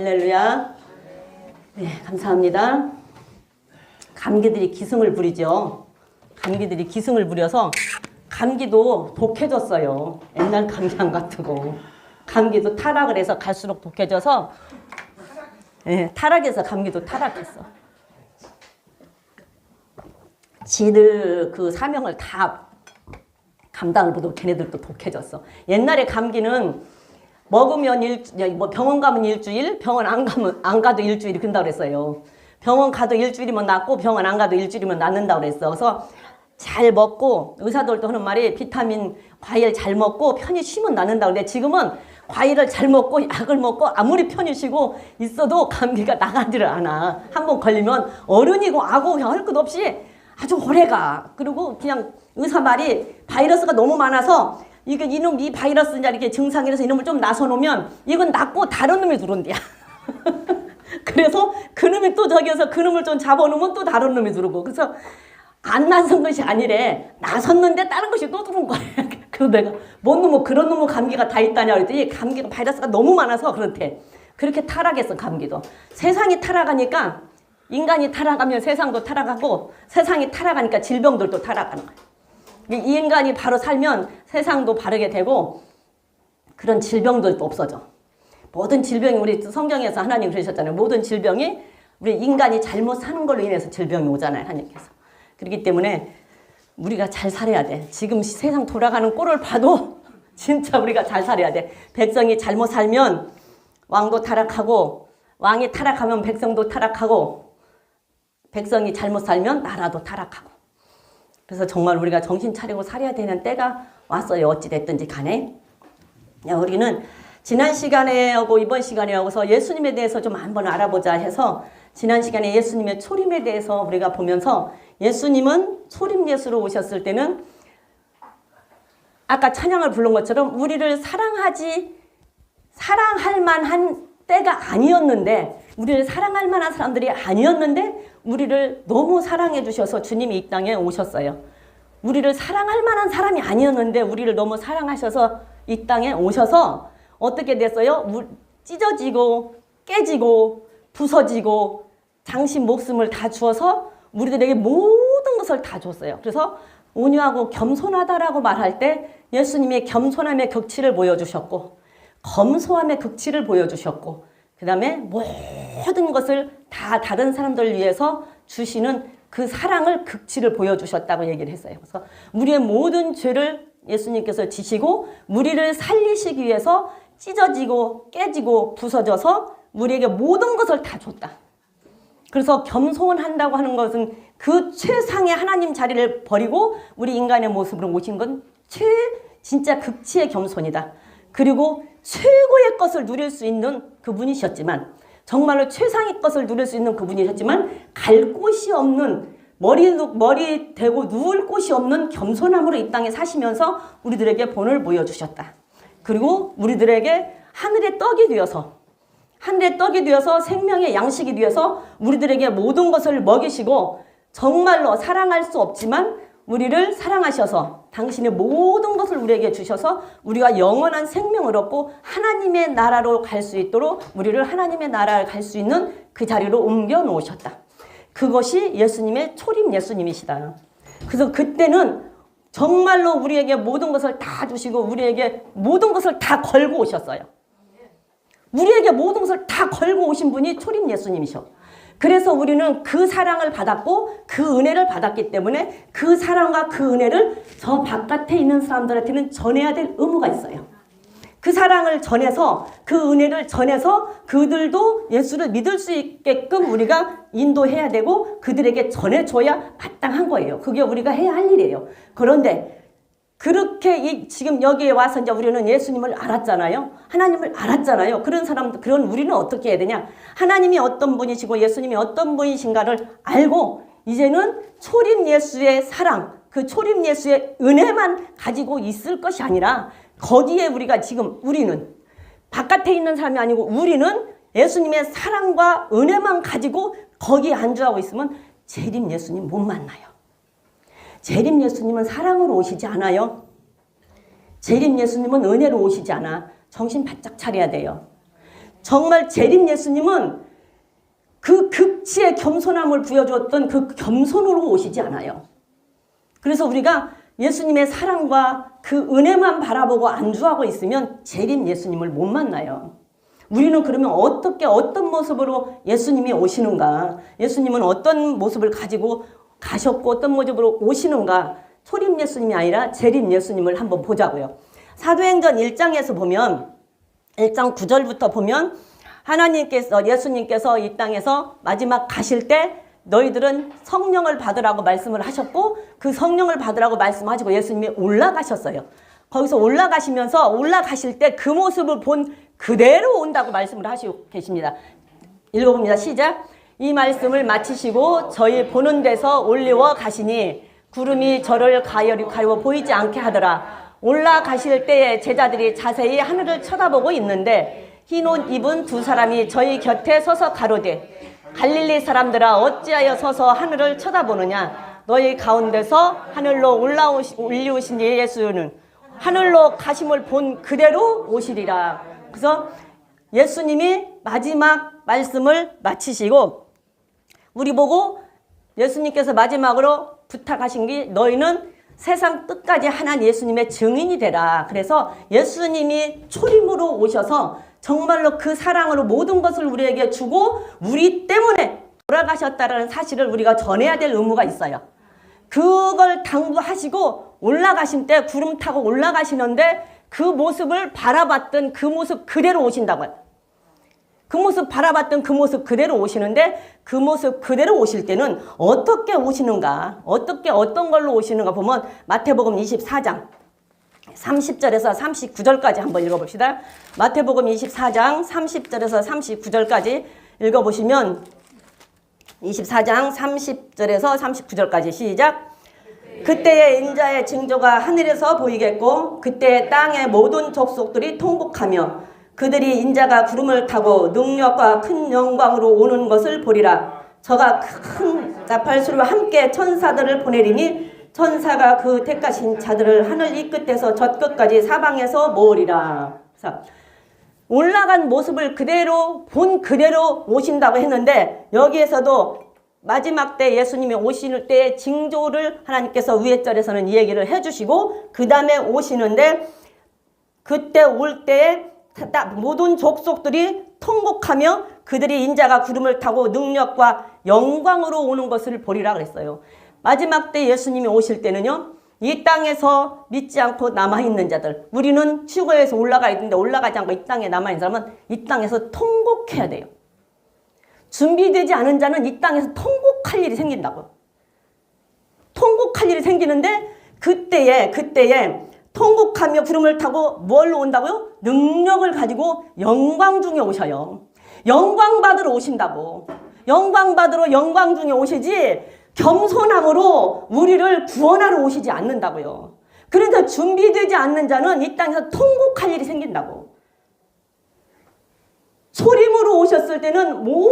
할렐루야. 네, 감사합니다. 감기들이 기승을 부리죠. 감기들이 기승을 부려서 감기도 독해졌어요. 옛날 감기 안 같고 감기도 타락을 해서 갈수록 독해져서 타락해서 감기도 타락했어. 지들 그 사명을 다 감당을 못하고 걔네들도 독해졌어. 옛날에 감기는 먹으면 병원 가면 일주일, 병원 안 가도 일주일이 그런다고 그랬어요. 병원 가도 일주일이면 낫고 병원 안 가도 일주일이면 낫는다고 그랬어. 그래서 잘 먹고 의사들도 하는 말이 비타민 과일 잘 먹고 편히 쉬면 낫는다고 그래. 지금은 과일을 잘 먹고 약을 먹고 아무리 편히 쉬고 있어도 감기가 나가지를 않아. 한번 걸리면 어른이고 아고 할 것 없이 아주 오래가. 그리고 그냥 의사 말이 바이러스가 너무 많아서 이게 이놈 이 바이러스냐 이렇게 증상이라서 이놈을 좀 나서놓으면 이건 낫고 다른 놈이 들어온대야. 그래서 그놈이 또 저기에서 그놈을 좀 잡아놓으면 또 다른 놈이 들어오고. 그래서 안 나선 것이 아니래. 나섰는데 다른 것이 또 들어온 거야. 그래서 내가 뭔 놈의 그런 놈의 감기가 다 있다냐 그랬더니 감기가 바이러스가 너무 많아서 그렇대. 그렇게 타락했어 감기도. 세상이 타락하니까 인간이 타락하면 세상도 타락하고 세상이 타락하니까 질병들도 타락하는 거야. 이 인간이 바로 살면 세상도 바르게 되고 그런 질병들도 없어져. 모든 질병이 우리 성경에서 하나님 그러셨잖아요. 모든 질병이 우리 인간이 잘못 사는 걸로 인해서 질병이 오잖아요. 하나님께서. 그렇기 때문에 우리가 잘 살아야 돼. 지금 세상 돌아가는 꼴을 봐도 진짜 우리가 잘 살아야 돼. 백성이 잘못 살면 왕도 타락하고 왕이 타락하면 백성도 타락하고 백성이 잘못 살면 나라도 타락하고. 그래서 정말 우리가 정신 차리고 살아야 되는 때가 왔어요. 어찌됐든지 간에. 우리는 지난 시간에 하고 이번 시간에 하고서 예수님에 대해서 좀 한번 알아보자 해서 지난 시간에 예수님의 초림에 대해서 우리가 보면서 예수님은 초림 예수로 오셨을 때는 아까 찬양을 부른 것처럼 우리를 사랑할 만한 때가 아니었는데 우리를 사랑할 만한 사람들이 아니었는데 우리를 너무 사랑해 주셔서 주님이 이 땅에 오셨어요. 우리를 사랑할 만한 사람이 아니었는데 우리를 너무 사랑하셔서 이 땅에 오셔서 어떻게 됐어요? 찢어지고 깨지고 부서지고 당신 목숨을 다 주어서 우리들에게 모든 것을 다 줬어요. 그래서 온유하고 겸손하다라고 말할 때 예수님이 겸손함의 극치를 보여주셨고 검소함의 극치를 보여주셨고 그 다음에 모든 것을 다 다른 사람들을 위해서 주시는 그 사랑을 극치를 보여주셨다고 얘기를 했어요. 그래서 우리의 모든 죄를 예수님께서 지시고 우리를 살리시기 위해서 찢어지고 깨지고 부서져서 우리에게 모든 것을 다 줬다. 그래서 겸손한다고 하는 것은 그 최상의 하나님 자리를 버리고 우리 인간의 모습으로 오신 건 진짜 극치의 겸손이다. 그리고 최고의 것을 누릴 수 있는 그분이셨지만 정말로 최상의 것을 누릴 수 있는 그분이셨지만 갈 곳이 없는 머리 대고 누울 곳이 없는 겸손함으로 이 땅에 사시면서 우리들에게 본을 보여주셨다. 그리고 우리들에게 하늘의 떡이 되어서 생명의 양식이 되어서 우리들에게 모든 것을 먹이시고 정말로 사랑할 수 없지만 우리를 사랑하셔서 당신의 모든 것을 우리에게 주셔서 우리가 영원한 생명을 얻고 하나님의 나라로 갈 수 있도록 우리를 하나님의 나라를 갈 수 있는 그 자리로 옮겨 놓으셨다. 그것이 예수님의 초림 예수님이시다. 그래서 그때는 정말로 우리에게 모든 것을 다 주시고 우리에게 모든 것을 다 걸고 오셨어요. 우리에게 모든 것을 다 걸고 오신 분이 초림 예수님이셔. 그래서 우리는 그 사랑을 받았고 그 은혜를 받았기 때문에 그 사랑과 그 은혜를 저 바깥에 있는 사람들한테는 전해야 될 의무가 있어요. 그 사랑을 전해서 그 은혜를 전해서 그들도 예수를 믿을 수 있게끔 우리가 인도해야 되고 그들에게 전해줘야 마땅한 거예요. 그게 우리가 해야 할 일이에요. 그런데 그렇게 지금 여기에 와서 이제 우리는 예수님을 알았잖아요. 하나님을 알았잖아요. 그런 우리는 어떻게 해야 되냐? 하나님이 어떤 분이시고 예수님이 어떤 분이신가를 알고 이제는 초림 예수의 사랑, 그 초림 예수의 은혜만 가지고 있을 것이 아니라 거기에 우리는 바깥에 있는 사람이 아니고 우리는 예수님의 사랑과 은혜만 가지고 거기에 안주하고 있으면 재림 예수님 못 만나요. 재림 예수님은 사랑으로 오시지 않아요. 재림 예수님은 은혜로 오시지 않아. 정신 바짝 차려야 돼요. 정말 재림 예수님은 그 극치의 겸손함을 부여주었던 그 겸손으로 오시지 않아요. 그래서 우리가 예수님의 사랑과 그 은혜만 바라보고 안주하고 있으면 재림 예수님을 못 만나요. 우리는 그러면 어떤 모습으로 예수님이 오시는가? 예수님은 어떤 모습을 가지고 가셨고 어떤 모습으로 오시는가? 초림 예수님이 아니라 재림 예수님을 한번 보자고요. 사도행전 1장에서 보면 1장 9절부터 보면 예수님께서 이 땅에서 마지막 가실 때 너희들은 성령을 받으라고 말씀을 하셨고 그 성령을 받으라고 말씀하시고 예수님이 올라가셨어요. 거기서 올라가실 때 그 모습을 본 그대로 온다고 말씀을 하시고 계십니다. 읽어봅니다. 시작. 이 말씀을 마치시고 저희 보는 데서 올리워 가시니 구름이 저를 가리워 보이지 않게 하더라. 올라가실 때에 제자들이 자세히 하늘을 쳐다보고 있는데 흰 옷 입은 두 사람이 저희 곁에 서서 가로되 갈릴리 사람들아 어찌하여 서서 하늘을 쳐다보느냐. 너희 가운데서 하늘로 올리우신 예수는 하늘로 가심을 본 그대로 오시리라. 그래서 예수님이 마지막 말씀을 마치시고 우리 보고 예수님께서 마지막으로 부탁하신 게 너희는 세상 끝까지 하나님 예수님의 증인이 되라. 그래서 예수님이 초림으로 오셔서 정말로 그 사랑으로 모든 것을 우리에게 주고 우리 때문에 돌아가셨다는 사실을 우리가 전해야 될 의무가 있어요. 그걸 당부하시고 올라가신 때 구름 타고 올라가시는데 그 모습을 바라봤던 그 모습 그대로 오신다고요. 그 모습 바라봤던 그 모습 그대로 오시는데 그 모습 그대로 오실 때는 어떻게 오시는가, 어떤 걸로 오시는가 보면 마태복음 24장 30절에서 39절까지 한번 읽어봅시다. 마태복음 24장 30절에서 39절까지 읽어보시면 24장 30절에서 39절까지 시작. 그때의 인자의 징조가 하늘에서 보이겠고 그때 땅의 모든 족속들이 통곡하며 그들이 인자가 구름을 타고 능력과 큰 영광으로 오는 것을 보리라. 저가 큰 나팔소리와 함께 천사들을 보내리니 천사가 그 택하신 자들을 하늘 이 끝에서 저 끝까지 사방에서 모으리라. 올라간 모습을 그대로 본 그대로 오신다고 했는데 여기에서도 마지막 때 예수님이 오실 때의 징조를 하나님께서 위의 절에서는 이 얘기를 해주시고 그 다음에 오시는데 그때 올 때에 모든 족속들이 통곡하며 그들이 인자가 구름을 타고 능력과 영광으로 오는 것을 보리라 그랬어요. 마지막 때 예수님이 오실 때는요. 이 땅에서 믿지 않고 남아있는 자들 우리는 휴거에서 올라가 있는데 올라가지 않고 이 땅에 남아있는 사람은 이 땅에서 통곡해야 돼요. 준비되지 않은 자는 이 땅에서 통곡할 일이 생긴다고. 통곡할 일이 생기는데 그때에 통곡하며 구름을 타고 뭘로 온다고요? 능력을 가지고 영광 중에 오셔요. 영광 받으러 오신다고. 영광 받으러 영광 중에 오시지 겸손함으로 우리를 구원하러 오시지 않는다고요. 그래서 준비되지 않는 자는 이 땅에서 통곡할 일이 생긴다고. 소림으로 오셨을 때는 온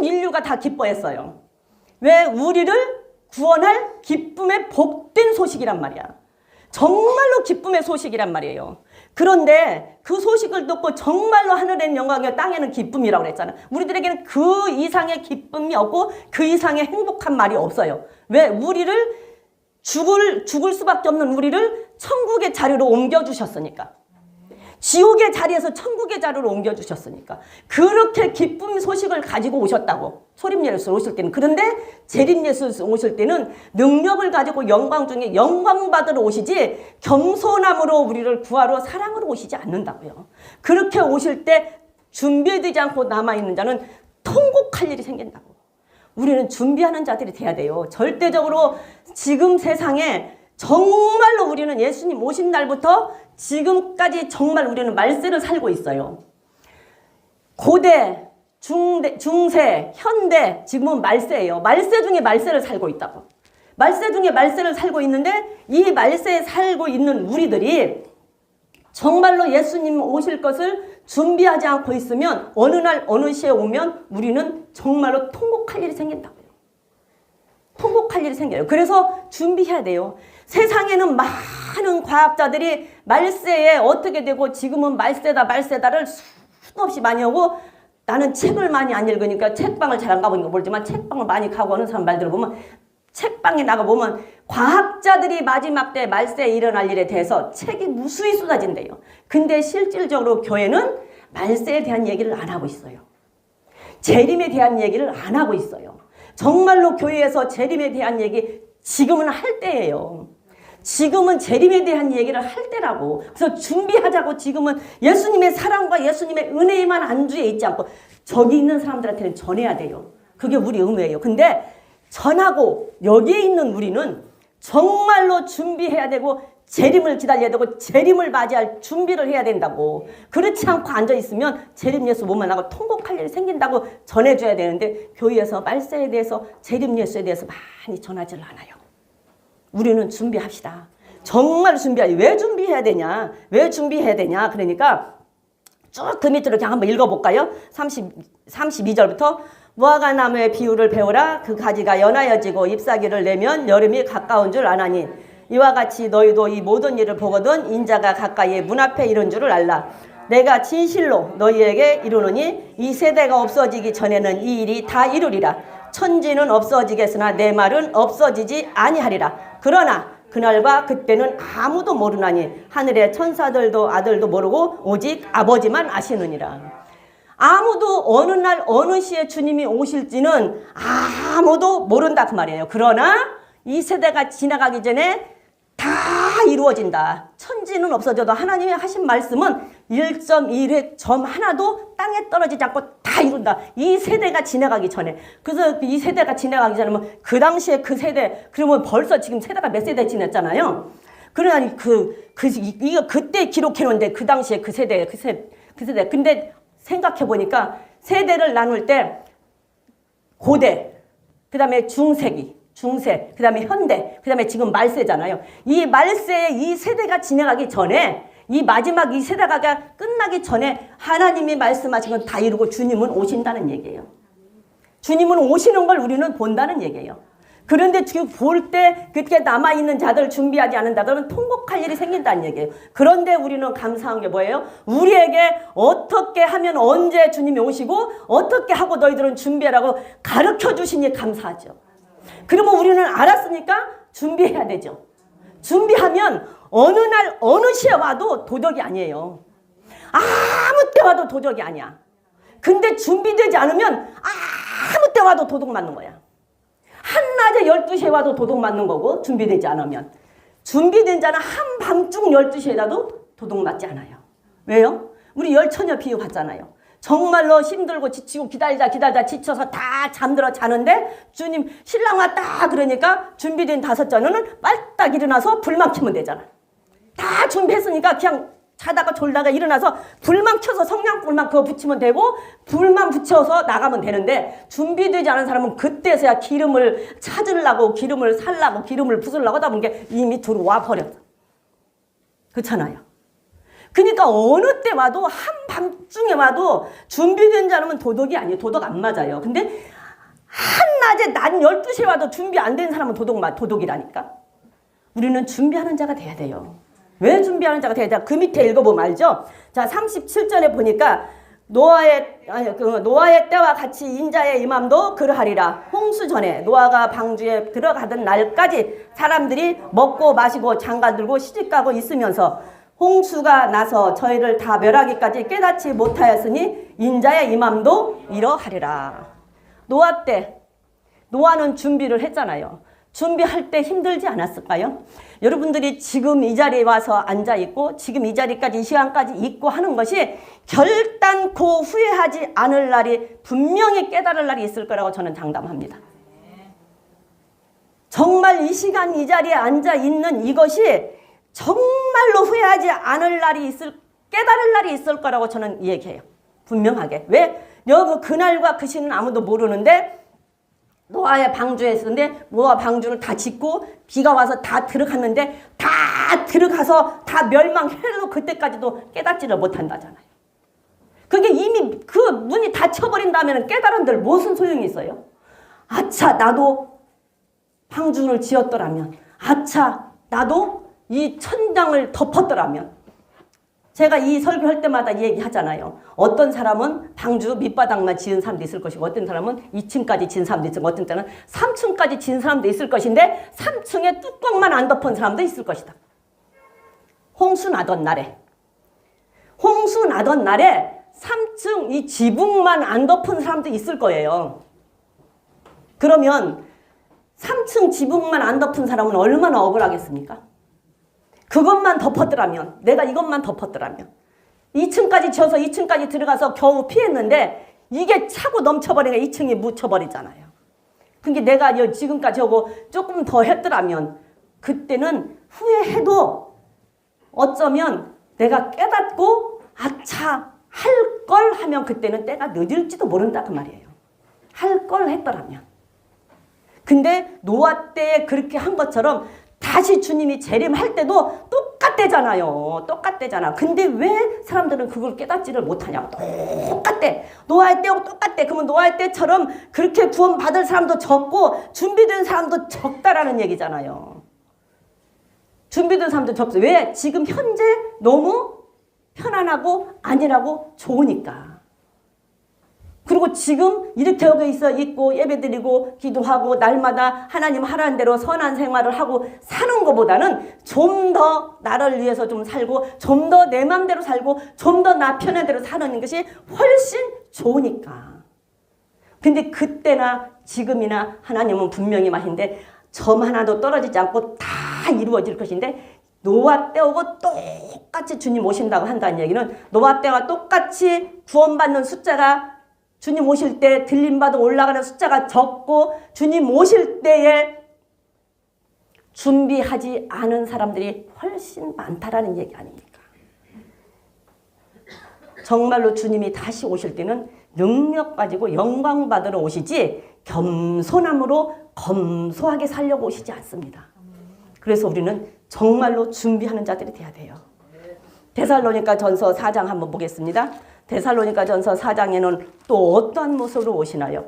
인류가 다 기뻐했어요. 왜? 우리를 구원할 기쁨의 복된 소식이란 말이야. 정말로 기쁨의 소식이란 말이에요. 그런데 그 소식을 듣고 정말로 하늘에는 영광이요 땅에는 기쁨이라고 그랬잖아. 우리들에게는 그 이상의 기쁨이 없고 그 이상의 행복한 말이 없어요. 왜? 우리를 죽을 수밖에 없는 우리를 천국의 자리로 옮겨주셨으니까. 지옥의 자리에서 천국의 자리로 옮겨주셨으니까. 그렇게 기쁨 소식을 가지고 오셨다고. 소림 예수 오실 때는. 그런데 재림 예수 오실 때는 능력을 가지고 영광 중에 영광 받으러 오시지 겸손함으로 우리를 구하러 사랑으로 오시지 않는다고요. 그렇게 오실 때 준비되지 않고 남아있는 자는 통곡할 일이 생긴다고. 우리는 준비하는 자들이 돼야 돼요. 절대적으로 지금 세상에 정말로 우리는 예수님 오신 날부터 지금까지 정말 우리는 말세를 살고 있어요. 고대, 중세, 현대, 지금은 말세예요. 말세 중에 말세를 살고 있다고. 말세 중에 말세를 살고 있는데 이 말세에 살고 있는 우리들이 정말로 예수님 오실 것을 준비하지 않고 있으면 어느 날 어느 시에 오면 우리는 정말로 통곡할 일이 생긴다고요. 통곡할 일이 생겨요. 그래서 준비해야 돼요. 세상에는 많은 과학자들이 말세에 어떻게 되고 지금은 말세다를 수도 없이 많이 오고 나는 책을 많이 안 읽으니까 책방을 잘 안 가보니까 모르지만 책방을 많이 가고 하는 사람 말 들어보면 책방에 나가보면 과학자들이 마지막 때 말세에 일어날 일에 대해서 책이 무수히 쏟아진대요. 근데 실질적으로 교회는 말세에 대한 얘기를 안 하고 있어요. 재림에 대한 얘기를 안 하고 있어요. 정말로 교회에서 재림에 대한 얘기 지금은 할 때예요. 지금은 재림에 대한 얘기를 할 때라고. 그래서 준비하자고. 지금은 예수님의 사랑과 예수님의 은혜에만 안주해 있지 않고 저기 있는 사람들한테는 전해야 돼요. 그게 우리 의무예요. 근데 전하고 여기에 있는 우리는 정말로 준비해야 되고 재림을 기다려야 되고 재림을 맞이할 준비를 해야 된다고. 그렇지 않고 앉아있으면 재림 예수 못 만나고 통곡할 일이 생긴다고 전해줘야 되는데 교회에서 말세에 대해서 재림 예수에 대해서 많이 전하지를 않아요. 우리는 준비합시다. 정말 준비해야 돼. 왜 준비해야 되냐? 왜 준비해야 되냐? 그러니까 쭉 그 밑으로 그냥 한번 읽어볼까요? 32절부터 무화과 나무의 비유를 배우라. 그 가지가 연하여지고 잎사귀를 내면 여름이 가까운 줄 아나니 이와 같이 너희도 이 모든 일을 보거든 인자가 가까이 문 앞에 이른 줄을 알라. 내가 진실로 너희에게 이르노니 이 세대가 없어지기 전에는 이 일이 다 이루리라. 천지는 없어지겠으나 내 말은 없어지지 아니하리라. 그러나 그날과 그때는 아무도 모르나니 하늘의 천사들도 아들도 모르고 오직 아버지만 아시느니라. 아무도 어느 날 어느 시에 주님이 오실지는 아무도 모른다 그 말이에요. 그러나 이 세대가 지나가기 전에 다 이루어진다. 천지는 없어져도 하나님이 하신 말씀은 1.1회 점 하나도 땅에 떨어지지 않고 다 이룬다. 이 세대가 지나가기 전에. 그래서 이 세대가 지나가기 전에 그 당시에 그 세대, 그러면 벌써 지금 세대가 몇 세대 지났잖아요. 그러니 이거 그때 기록해놓은데 그 당시에 그 세대. 근데 생각해보니까 세대를 나눌 때 고대, 그 다음에 중세, 그 다음에 현대, 그 다음에 지금 말세잖아요. 이 말세에 이 세대가 지나가기 전에 이 마지막 이 세대가 끝나기 전에 하나님이 말씀하신 건 다 이루고 주님은 오신다는 얘기예요. 주님은 오시는 걸 우리는 본다는 얘기예요. 그런데 지금 볼 때 그렇게 남아있는 자들 준비하지 않은 자들은 통곡할 일이 생긴다는 얘기예요. 그런데 우리는 감사한 게 뭐예요? 우리에게 어떻게 하면 언제 주님이 오시고 어떻게 하고 너희들은 준비하라고 가르쳐 주시니 감사하죠. 그러면 우리는 알았으니까 준비해야 되죠. 준비하면 어느 날 어느 시에 와도 도덕이 아니에요. 아무 때 와도 도덕이 아니야. 근데 준비되지 않으면 아무 때 와도 도덕 맞는 거야. 한낮에 12시에 와도 도둑 맞는 거고 준비되지 않으면. 준비된 자는 한밤중 12시에 와도 도둑 맞지 않아요. 왜요? 우리 열처녀 비유 봤잖아요. 정말로 힘들고 지치고 기다리다 지쳐서 다 잠들어 자는데 주님 신랑 왔다 그러니까 준비된 5자녀는 빨딱 일어나서 불만 켜면 되잖아. 다 준비했으니까 그냥 자다가 졸다가 일어나서 불만 켜서 성냥불만 그거 붙이면 되고 불만 붙여서 나가면 되는데 준비되지 않은 사람은 그때서야 기름을 찾으려고 기름을 살라고 기름을 부수려고 하다 보니까 이미 들어와 버렸어. 그렇잖아요. 그러니까 어느 때 와도 한밤중에 와도 준비된 자는 도덕이 아니에요. 도덕 안 맞아요. 근데 한낮에 낮 12시에 와도 준비 안 된 사람은 도덕이라니까. 우리는 준비하는 자가 돼야 돼요. 왜 준비하는 자가 돼야 돼? 그 밑에 읽어보면 알죠? 자, 37절에 보니까 노아의 때와 같이 인자의 임함도 그러하리라. 홍수 전에 노아가 방주에 들어가던 날까지 사람들이 먹고 마시고 장가들고 시집가고 있으면서 홍수가 나서 저희를 다 멸하기까지 깨닫지 못하였으니 인자의 임함도 이러하리라. 노아 때 노아는 준비를 했잖아요. 준비할 때 힘들지 않았을까요? 여러분들이 지금 이 자리에 와서 앉아있고 지금 이 자리까지 이 시간까지 있고 하는 것이 결단코 후회하지 않을 날이 분명히 깨달을 날이 있을 거라고 저는 장담합니다. 정말 이 시간 이 자리에 앉아있는 이것이 정말로 후회하지 않을 날이 깨달을 날이 있을 거라고 저는 얘기해요. 분명하게. 왜? 그날과 그 시는 아무도 모르는데 노아의 방주에 있었는데 노아 방주를 다 짓고 비가 와서 다 들어갔는데 다 들어가서 다 멸망해도 그때까지도 깨닫지를 못한다잖아요. 그게 이미 그 문이 닫혀버린 다음에는 깨달은들 무슨 소용이 있어요? 아차 나도 방주를 지었더라면 아차 나도 이 천장을 덮었더라면 제가 이 설교할 때마다 얘기하잖아요. 어떤 사람은 방주 밑바닥만 지은 사람도 있을 것이고 어떤 사람은 2층까지 지은 사람도 있고 어떤 때는 3층까지 지은 사람도 있을 것인데 3층에 뚜껑만 안 덮은 사람도 있을 것이다. 홍수 나던 날에 3층 이 지붕만 안 덮은 사람도 있을 거예요. 그러면 3층 지붕만 안 덮은 사람은 얼마나 억울하겠습니까? 그것만 덮었더라면, 내가 이것만 덮었더라면 2층까지 지어서 2층까지 들어가서 겨우 피했는데 이게 차고 넘쳐버리니까 2층이 묻혀버리잖아요. 그러니까 내가 지금까지 하고 조금 더 했더라면 그때는 후회해도 어쩌면 내가 깨닫고 아차 할 걸 하면 그때는 때가 늦을지도 모른다 그 말이에요. 할 걸 했더라면. 근데 노아 때에 그렇게 한 것처럼 다시 주님이 재림할 때도 똑같대잖아요. 똑같대잖아. 근데 왜 사람들은 그걸 깨닫지를 못하냐고. 똑같대. 노아의 때하고 똑같대. 그러면 노아의 때처럼 그렇게 구원받을 사람도 적고 준비된 사람도 적다라는 얘기잖아요. 준비된 사람도 적어. 왜? 지금 현재 너무 편안하고 안일하고 좋으니까. 그리고 지금 이렇게 여기 있고 예배드리고 기도하고 날마다 하나님 하라는 대로 선한 생활을 하고 사는 것보다는 좀 더 나를 위해서 좀 살고 좀 더 내 맘대로 살고 좀 더 나 편한 대로 사는 것이 훨씬 좋으니까. 근데 그때나 지금이나 하나님은 분명히 말인데 점 하나도 떨어지지 않고 다 이루어질 것인데 노아 때하고 똑같이 주님 오신다고 한다는 얘기는 노아 때와 똑같이 구원받는 숫자가 주님 오실 때 들림받아 올라가는 숫자가 적고 주님 오실 때에 준비하지 않은 사람들이 훨씬 많다라는 얘기 아닙니까? 정말로 주님이 다시 오실 때는 능력 가지고 영광 받으러 오시지 겸손함으로 검소하게 살려고 오시지 않습니다. 그래서 우리는 정말로 준비하는 자들이 돼야 돼요. 데살로니가 전서 4장 한번 보겠습니다. 데살로니가 전서 4장에는 또 어떤 모습으로 오시나요?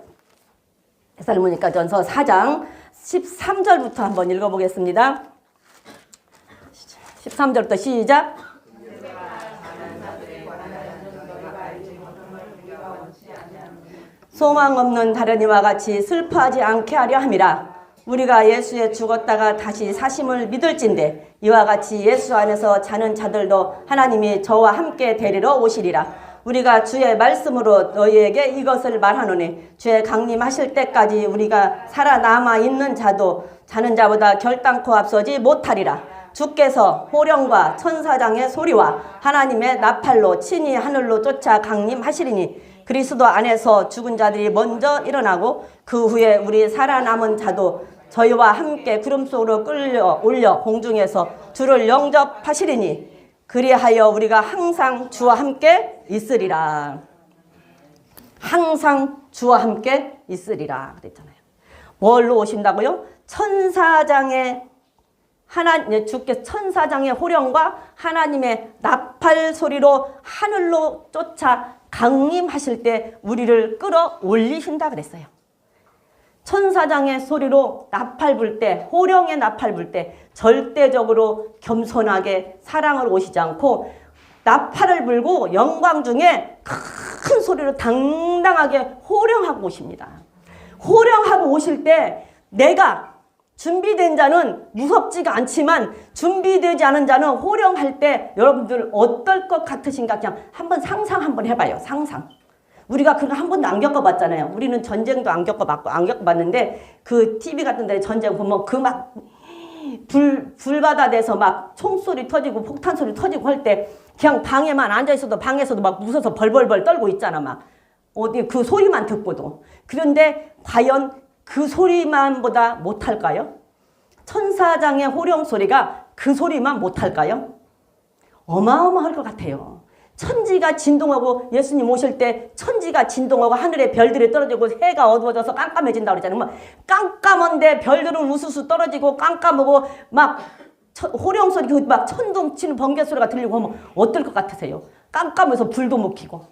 데살로니가 전서 4장 13절부터 한번 읽어보겠습니다. 13절부터 시작. 소망 없는 다른 이와 같이 슬퍼하지 않게 하려 함이라. 우리가 예수에 죽었다가 다시 사심을 믿을진대 이와 같이 예수 안에서 자는 자들도 하나님이 저와 함께 데리러 오시리라. 우리가 주의 말씀으로 너희에게 이것을 말하노니 주의 강림하실 때까지 우리가 살아남아 있는 자도 자는 자보다 결단코 앞서지 못하리라. 주께서 호령과 천사장의 소리와 하나님의 나팔로 친히 하늘로 쫓아 강림하시리니 그리스도 안에서 죽은 자들이 먼저 일어나고 그 후에 우리 살아남은 자도 저희와 함께 구름 속으로 끌려 올려 공중에서 주를 영접하시리니 그리하여 우리가 항상 주와 함께 있으리라. 항상 주와 함께 있으리라 그랬잖아요. 뭘로 오신다고요? 천사장의 주께서 천사장의 호령과 하나님의 나팔 소리로 하늘로 쫓아 강림하실 때 우리를 끌어올리신다 그랬어요. 천사장의 소리로 나팔 불 때, 호령의 나팔 불 때 절대적으로 겸손하게 사랑을 오시지 않고 나팔을 불고 영광 중에 큰 소리로 당당하게 호령하고 오십니다. 호령하고 오실 때 내가 준비된 자는 무섭지가 않지만 준비되지 않은 자는 호령할 때 여러분들 어떨 것 같으신가 그냥 한번 상상 한번 해봐요. 상상. 우리가 그거 한 번도 안 겪어봤잖아요. 우리는 전쟁도 안 겪어봤는데 그 TV 같은 데 전쟁 보면 그 막 불바다 돼서 막 총소리 터지고 폭탄 소리 터지고 할 때 그냥 방에만 앉아있어도 방에서도 막 무서워서 벌벌벌 떨고 있잖아. 막 어디 그 소리만 듣고도. 그런데 과연 그 소리만보다 못할까요? 천사장의 호령 소리가 그 소리만 못할까요? 어마어마할 것 같아요. 천지가 진동하고 예수님 오실 때 천지가 진동하고 하늘에 별들이 떨어지고 해가 어두워져서 깜깜해진다고 그러잖아요. 막 깜깜한데 별들은 우수수 떨어지고 깜깜하고 막 호령 소리 막 천둥 치는 번개 소리가 들리고 하면 어떨 것 같으세요? 깜깜해서 불도 못 켜고.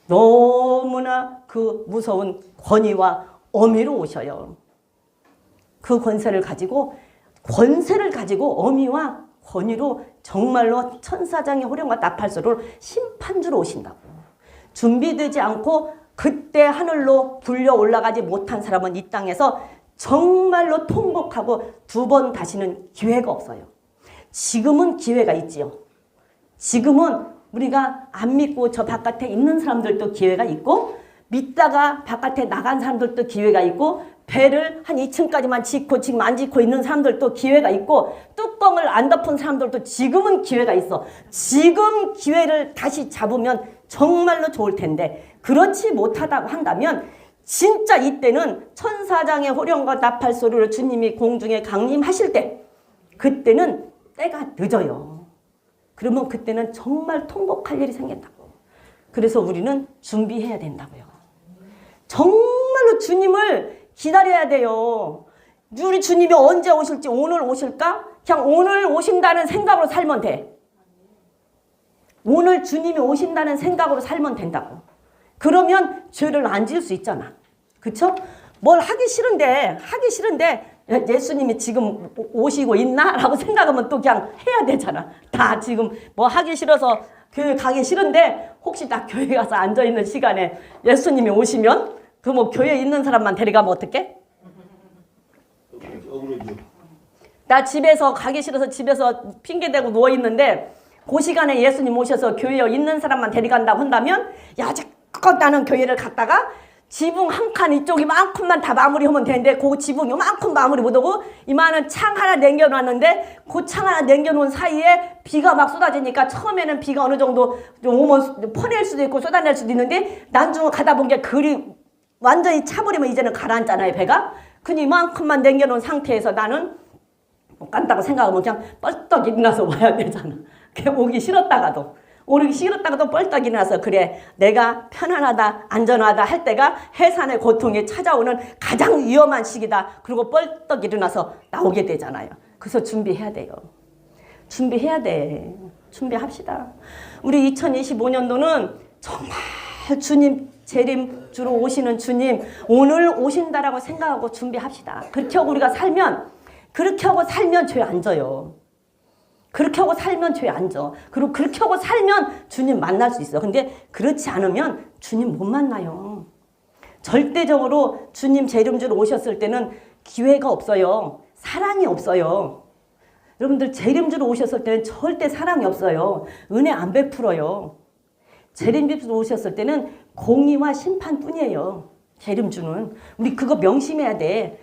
너무나 그 무서운 권위와 어미로 오셔요. 그 권세를 가지고 어미와 권위로 정말로 천사장의 호령과 나팔소리로 심판주로 오신다고. 준비되지 않고 그때 하늘로 불려 올라가지 못한 사람은 이 땅에서 정말로 통곡하고 두 번 다시는 기회가 없어요. 지금은 기회가 있지요. 지금은 우리가 안 믿고 저 바깥에 있는 사람들도 기회가 있고, 믿다가 바깥에 나간 사람들도 기회가 있고, 배를 한 2층까지만 짓고 지금 안 짓고 있는 사람들도 기회가 있고, 뚜껑을 안 덮은 사람들도 지금은 기회가 있어. 지금 기회를 다시 잡으면 정말로 좋을 텐데, 그렇지 못하다고 한다면 진짜 이때는 천사장의 호령과 나팔 소리로 주님이 공중에 강림하실 때, 그때는 때가 늦어요. 그러면 그때는 정말 통곡할 일이 생긴다고. 그래서 우리는 준비해야 된다고요. 정말로 주님을 기다려야 돼요. 우리 주님이 언제 오실지, 오늘 오실까? 그냥 오늘 오신다는 생각으로 살면 돼. 오늘 주님이 오신다는 생각으로 살면 된다고. 그러면 죄를 안 지을 수 있잖아. 그쵸? 뭘 하기 싫은데 예수님이 지금 오시고 있나? 라고 생각하면 또 그냥 해야 되잖아. 다 지금 뭐 하기 싫어서 교회 가기 싫은데 혹시 나 교회 가서 앉아있는 시간에 예수님이 오시면 그 뭐 교회에 있는 사람만 데려가면 어떡해? 나 집에서 가기 싫어서 집에서 핑계대고 누워있는데 그 시간에 예수님 오셔서 교회에 있는 사람만 데려간다고 한다면 야지껏 나는 교회를 갔다가 지붕 한 칸 이쪽 이만큼만 다 마무리하면 되는데 그 지붕 이만큼 마무리 못하고 이만한 창 하나 남겨놨는데 그 창 하나 남겨놓은 사이에 비가 막 쏟아지니까 처음에는 비가 어느 정도 좀 오면 퍼낼 수도 있고 쏟아낼 수도 있는데 나중에 가다 보니까 그리 완전히 차버리면 이제는 가라앉잖아요, 배가. 그니 이만큼만 남겨놓은 상태에서 나는 못 간다고 생각하면 그냥 뻘떡 일어나서 와야 되잖아. 그게 오기 싫었다가도. 오르기 싫었다가도 뻘떡 일어나서 그래 내가 편안하다 안전하다 할 때가 해산의 고통이 찾아오는 가장 위험한 시기다. 그리고 뻘떡 일어나서 나오게 되잖아요. 그래서 준비해야 돼요. 준비해야 돼. 준비합시다. 우리 2025년도는 정말 주님 재림주로 오시는 주님 오늘 오신다라고 생각하고 준비합시다. 그렇게 하고 우리가 살면 죄 안 져요. 그렇게 하고 살면 죄 안 져. 그리고 그렇게 하고 살면 주님 만날 수 있어. 근데 그렇지 않으면 주님 못 만나요. 절대적으로 주님 재림주로 오셨을 때는 기회가 없어요. 사랑이 없어요. 여러분들 재림주로 오셨을 때는 절대 사랑이 없어요. 은혜 안 베풀어요. 재림주로 오셨을 때는 공의와 심판뿐이에요. 재림주는. 우리 그거 명심해야 돼.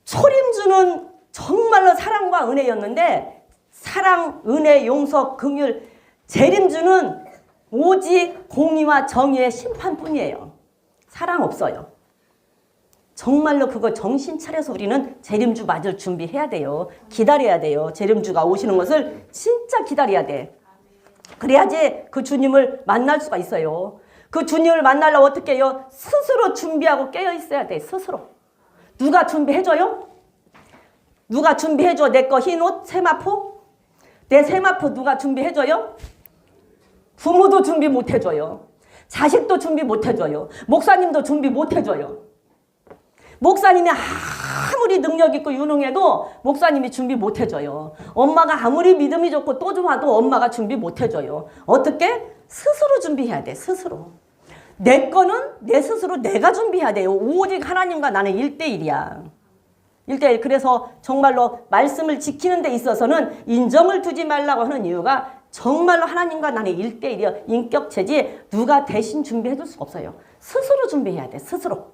초림주는 정말로 사랑과 은혜였는데 사랑, 은혜, 용서, 긍휼, 재림주는 오직 공의와 정의의 심판뿐이에요. 사랑 없어요. 정말로 그거 정신 차려서 우리는 재림주 맞을 준비해야 돼요. 기다려야 돼요. 재림주가 오시는 것을 진짜 기다려야 돼. 그래야지 그 주님을 만날 수가 있어요. 그 주님을 만나려면 어떻게 해요? 스스로 준비하고 깨어 있어야 돼. 스스로. 누가 준비해줘요? 누가 준비해줘? 내 거 흰 옷, 세마포? 내 세마포 누가 준비해줘요? 부모도 준비 못해줘요. 자식도 준비 못해줘요. 목사님도 준비 못해줘요. 목사님이 아무리 능력 있고 유능해도 목사님이 준비 못해줘요. 엄마가 아무리 믿음이 좋고 또 좋아도 엄마가 준비 못해줘요. 어떻게? 스스로 준비해야 돼. 스스로. 내 거는 내 스스로 내가 준비해야 돼요. 오직 하나님과 나는 1대1이야. 1대1. 그래서 정말로 말씀을 지키는 데 있어서는 인정을 두지 말라고 하는 이유가 정말로 하나님과 나는 1대1이야. 인격체지 누가 대신 준비해 줄 수가 없어요. 스스로 준비해야 돼. 스스로.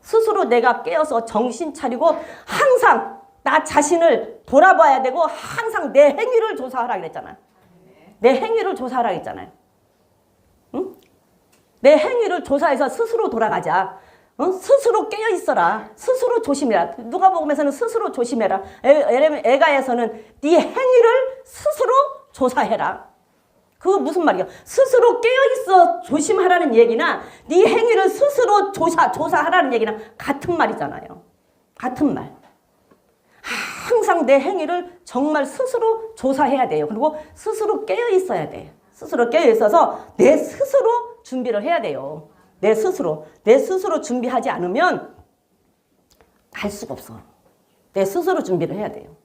스스로 내가 깨어서 정신 차리고 항상 나 자신을 돌아봐야 되고 항상 내 행위를 조사하라 그랬잖아. 내 행위를 조사하라 그랬잖아요. 응? 내 행위를 조사해서 스스로 돌아가자. 스스로 깨어 있어라. 스스로 조심해라. 누가복음에서는 스스로 조심해라. 에가에서는 네 행위를 스스로 조사해라. 그거 무슨 말이야? 스스로 깨어있어 조심하라는 얘기나 네 행위를 스스로 조사하라는 얘기나 같은 말이잖아요. 같은 말. 항상 내 행위를 정말 스스로 조사해야 돼요. 그리고 스스로 깨어있어야 돼. 스스로 깨어있어서 내 스스로 준비를 해야 돼요. 내 스스로 준비하지 않으면 갈 수가 없어. 내 스스로 준비를 해야 돼요.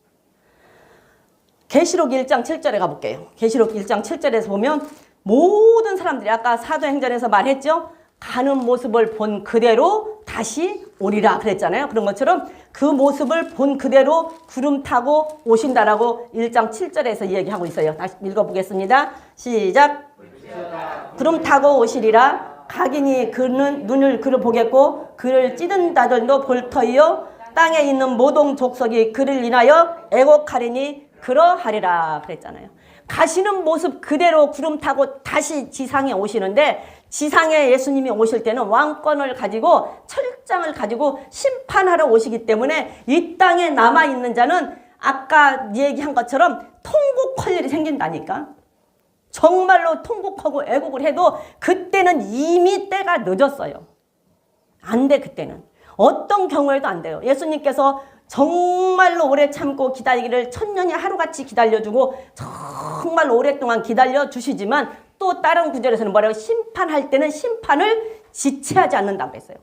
계시록 1장 7절에 가볼게요. 계시록 1장 7절에서 보면 모든 사람들이 아까 사도행전에서 말했죠. 가는 모습을 본 그대로 다시 오리라 그랬잖아요. 그런 것처럼 그 모습을 본 그대로 구름 타고 오신다라고 1장 7절에서 이야기하고 있어요. 다시 읽어보겠습니다. 시작. 구름 타고 오시리라. 각인이 그는 눈을 그를 보겠고 그를 찌든 자들도 볼 터이요 땅에 있는 모든 족속이 그를 인하여 애곡하리니 그러하리라 그랬잖아요. 가시는 모습 그대로 구름 타고 다시 지상에 오시는데 지상에 예수님이 오실 때는 왕권을 가지고 철장을 가지고 심판하러 오시기 때문에 이 땅에 남아있는 자는 아까 얘기한 것처럼 통곡할 일이 생긴다니까. 정말로 통곡하고 애곡을 해도 그때는 이미 때가 늦었어요. 안 돼 그때는. 어떤 경우에도 안 돼요. 예수님께서 정말로 오래 참고 기다리기를 천년이 하루같이 기다려주고 정말 오랫동안 기다려주시지만 또 다른 구절에서는 뭐라고 심판할 때는 심판을 지체하지 않는다고 했어요.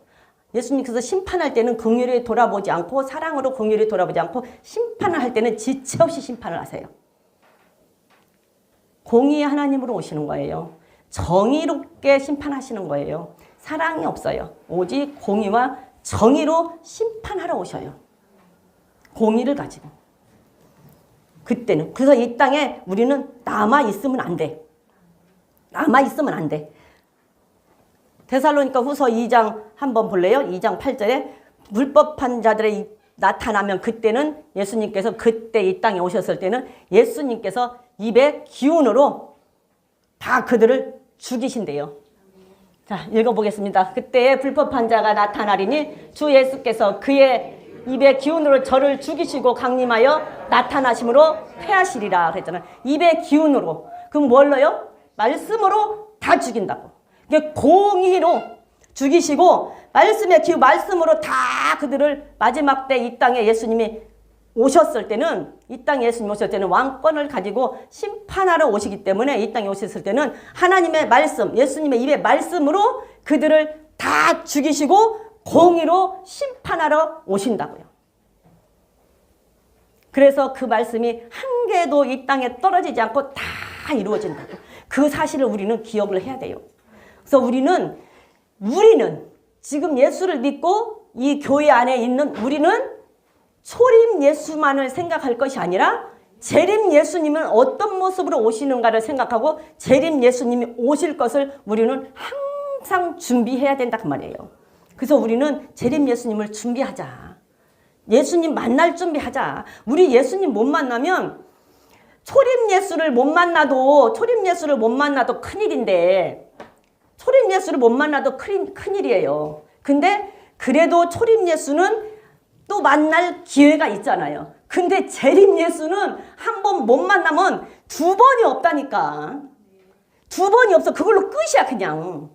예수님께서 심판할 때는 긍휼히 돌아보지 않고 사랑으로 긍휼히 돌아보지 않고 심판을 할 때는 지체 없이 심판을 하세요. 공의의 하나님으로 오시는 거예요. 정의롭게 심판하시는 거예요. 사랑이 없어요. 오직 공의와 정의로 심판하러 오셔요. 공의를 가지고. 그때는. 그래서 이 땅에 우리는 남아있으면 안 돼. 남아있으면 안 돼. 데살로니가 후서 2장 한번 볼래요? 2장 8절에 불법한 자들이 나타나면 그때는 예수님께서 그때 이 땅에 오셨을 때는 예수님께서 입의 기운으로 다 그들을 죽이신대요. 자, 읽어보겠습니다. 그때에 불법한 자가 나타나리니 주 예수께서 그의 입의 기운으로 저를 죽이시고 강림하여 나타나심으로 패하시리라 그랬잖아요. 입의 기운으로. 그럼 뭘로요? 말씀으로 다 죽인다고. 공의로 죽이시고 말씀의 기운, 말씀으로 다 그들을 마지막 때 이 땅에 예수님이 오셨을 때는 이 땅에 예수님 오셨을 때는 왕권을 가지고 심판하러 오시기 때문에 이 땅에 오셨을 때는 하나님의 말씀, 예수님의 입의 말씀으로 그들을 다 죽이시고 공의로 심판하러 오신다고요. 그래서 그 말씀이 한 개도 이 땅에 떨어지지 않고 다 이루어진다고. 그 사실을 우리는 기억을 해야 돼요. 그래서 우리는 지금 예수를 믿고 이 교회 안에 있는 우리는 초림 예수만을 생각할 것이 아니라 재림 예수님은 어떤 모습으로 오시는가를 생각하고 재림 예수님이 오실 것을 우리는 항상 준비해야 된다 그 말이에요. 그래서 우리는 재림 예수님을 준비하자. 예수님 만날 준비하자. 우리 예수님 못 만나면 초림 예수를 못 만나도 큰일인데 초림 예수를 못 만나도 큰일이에요. 근데 그래도 초림 예수는 또 만날 기회가 있잖아요. 근데 재림 예수는 한 번 못 만나면 두 번이 없다니까. 두 번이 없어. 그걸로 끝이야 그냥.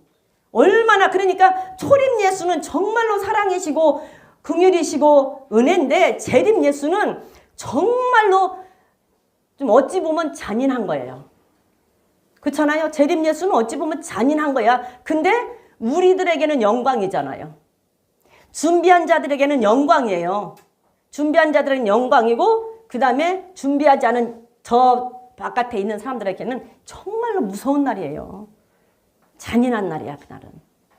얼마나 그러니까 초림 예수는 정말로 사랑이시고 긍휼이시고 은혜인데 재림 예수는 정말로 좀 어찌 보면 잔인한 거예요. 그렇잖아요. 재림 예수는 어찌 보면 잔인한 거야. 근데 우리들에게는 영광이잖아요. 준비한 자들에게는 영광이에요. 준비한 자들은 영광이고 그 다음에 준비하지 않은 저 바깥에 있는 사람들에게는 정말로 무서운 날이에요. 잔인한 날이야 그날은.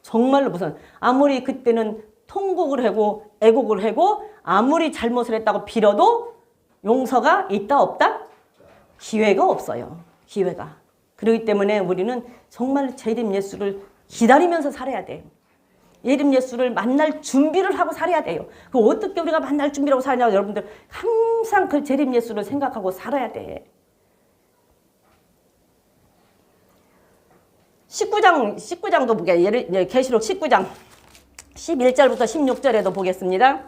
정말로 무서운. 아무리 그때는 통곡을 하고 애곡을 하고 아무리 잘못을 했다고 빌어도 용서가 있다 없다? 기회가 없어요. 기회가. 그렇기 때문에 우리는 정말 재림 예수를 기다리면서 살아야 돼요. 예림 예수를 만날 준비를 하고 살아야 돼요. 그 어떻게 우리가 만날 준비를 하고 살냐고 여러분들 항상 그 재림 예수를 생각하고 살아야 돼. 19장도 보게. 계시록 19장 11절부터 16절에도 보겠습니다.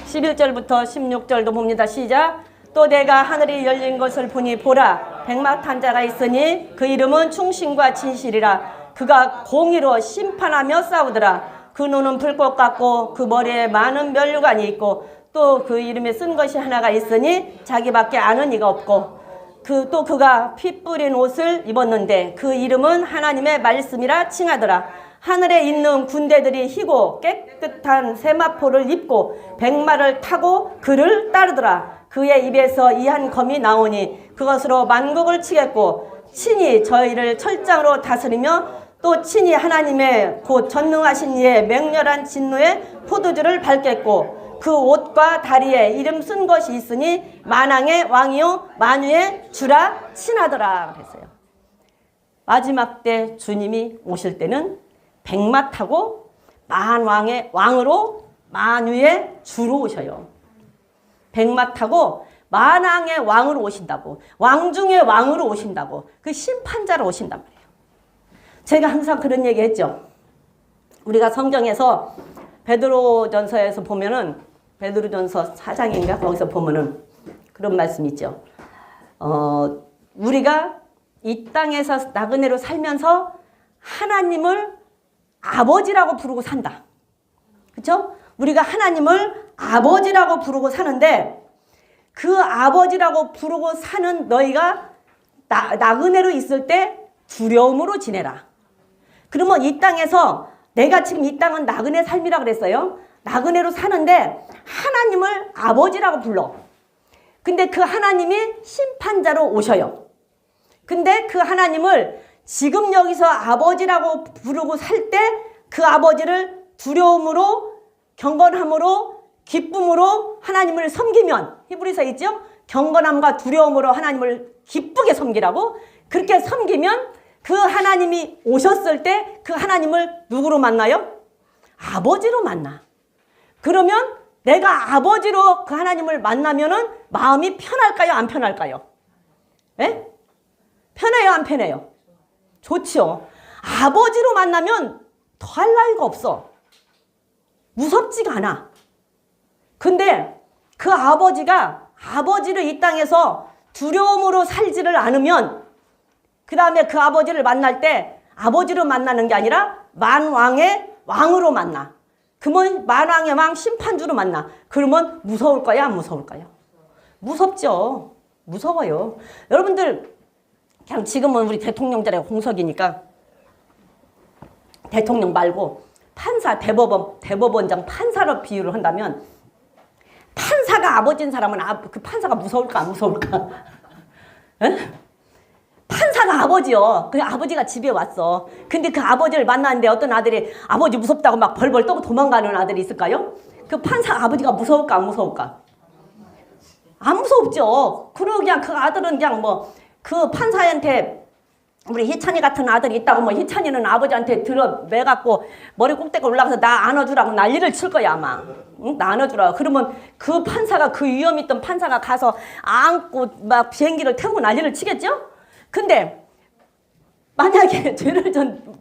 11절부터 16절도 봅니다. 시작. 또 내가 하늘이 열린 것을 보니 보라 백마 탄 자가 있으니 그 이름은 충신과 진실이라. 그가 공의로 심판하며 싸우더라. 그 눈은 불꽃 같고 그 머리에 많은 면류관이 있고 또 그 이름에 쓴 것이 하나가 있으니 자기밖에 아는 이가 없고 또 그가 피 뿌린 옷을 입었는데 그 이름은 하나님의 말씀이라 칭하더라. 하늘에 있는 군대들이 희고 깨끗한 세마포를 입고 백마를 타고 그를 따르더라. 그의 입에서 이 한 검이 나오니 그것으로 만국을 치겠고 친히 저희를 철장으로 다스리며 또 친히 하나님의 곧 전능하신 이의 맹렬한 진노의 포도주를 밟겠고 그 옷과 다리에 이름 쓴 것이 있으니 만왕의 왕이요 만유의 주라 칭하더라 그랬어요. 마지막 때 주님이 오실 때는 백마 타고 만왕의 왕으로 만유의 주로 오셔요. 백마 타고 만왕의 왕으로 오신다고. 왕 중의 왕으로 오신다고. 그 심판자로 오신단 말이에요. 제가 항상 그런 얘기 했죠. 우리가 성경에서 베드로전서에서 보면은 베드로전서 4장인가 거기서 보면은 그런 말씀 있죠. 우리가 이 땅에서 나그네로 살면서 하나님을 아버지라고 부르고 산다. 그렇죠? 우리가 하나님을 아버지라고 부르고 사는데 그 아버지라고 부르고 사는 너희가 나그네로 있을 때 두려움으로 지내라. 그러면 이 땅에서 내가 지금 이 땅은 나그네 삶이라 그랬어요. 나그네로 사는데 하나님을 아버지라고 불러. 근데 그 하나님이 심판자로 오셔요. 근데 그 하나님을 지금 여기서 아버지라고 부르고 살 때 그 아버지를 두려움으로 경건함으로 기쁨으로 하나님을 섬기면 히브리서에 있죠? 경건함과 두려움으로 하나님을 기쁘게 섬기라고 그렇게 섬기면 그 하나님이 오셨을 때 그 하나님을 누구로 만나요? 아버지로 만나. 그러면 내가 아버지로 그 하나님을 만나면은 마음이 편할까요? 안 편할까요? 예? 편해요? 안 편해요? 좋죠. 아버지로 만나면 더할 나위가 없어. 무섭지가 않아. 근데 그 아버지를 이 땅에서 두려움으로 살지를 않으면 그 다음에 그 아버지를 만날 때 아버지로 만나는 게 아니라 만왕의 왕으로 만나. 그러면 만왕의 왕 심판주로 만나. 그러면 무서울까요? 안 무서울까요? 무섭죠. 무서워요. 여러분들 그냥 지금은 우리 대통령 자리가 공석이니까 대통령 말고 판사, 대법원장 판사로 비유를 한다면 판사가 아버지인 사람은 그 판사가 무서울까 안 무서울까? 에? 판사가 아버지요. 그 아버지가 집에 왔어. 근데 그 아버지를 만났는데 어떤 아들이 아버지 무섭다고 막 벌벌 떠고 도망가는 아들이 있을까요? 그 판사 아버지가 무서울까 안 무서울까? 안 무섭죠. 그러고 그냥 그 아들은 그냥 뭐 그 판사한테 우리 희찬이 같은 아들이 있다고 뭐 희찬이는 아버지한테 들어 매갖고 머리 꼭대기 올라가서 나 안아주라고 난리를 칠 거야 아마. 응? 나 안아주라고. 그러면 그 판사가 그 위험 있던 판사가 가서 안고 막 비행기를 태우고 난리를 치겠죠? 근데 만약에 죄를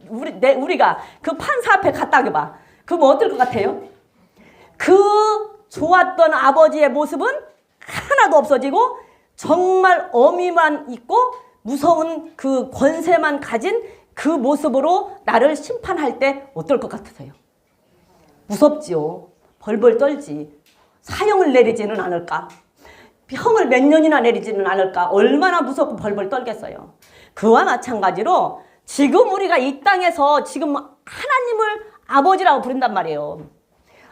우리가 그 판사 앞에 갔다 봐. 그럼 어떨 것 같아요? 그 좋았던 아버지의 모습은 하나도 없어지고 정말 어미만 있고 무서운 그 권세만 가진 그 모습으로 나를 심판할 때 어떨 것 같으세요? 무섭지요. 벌벌 떨지. 사형을 내리지는 않을까? 형을 몇 년이나 내리지는 않을까? 얼마나 무섭고 벌벌 떨겠어요. 그와 마찬가지로 지금 우리가 이 땅에서 지금 하나님을 아버지라고 부른단 말이에요.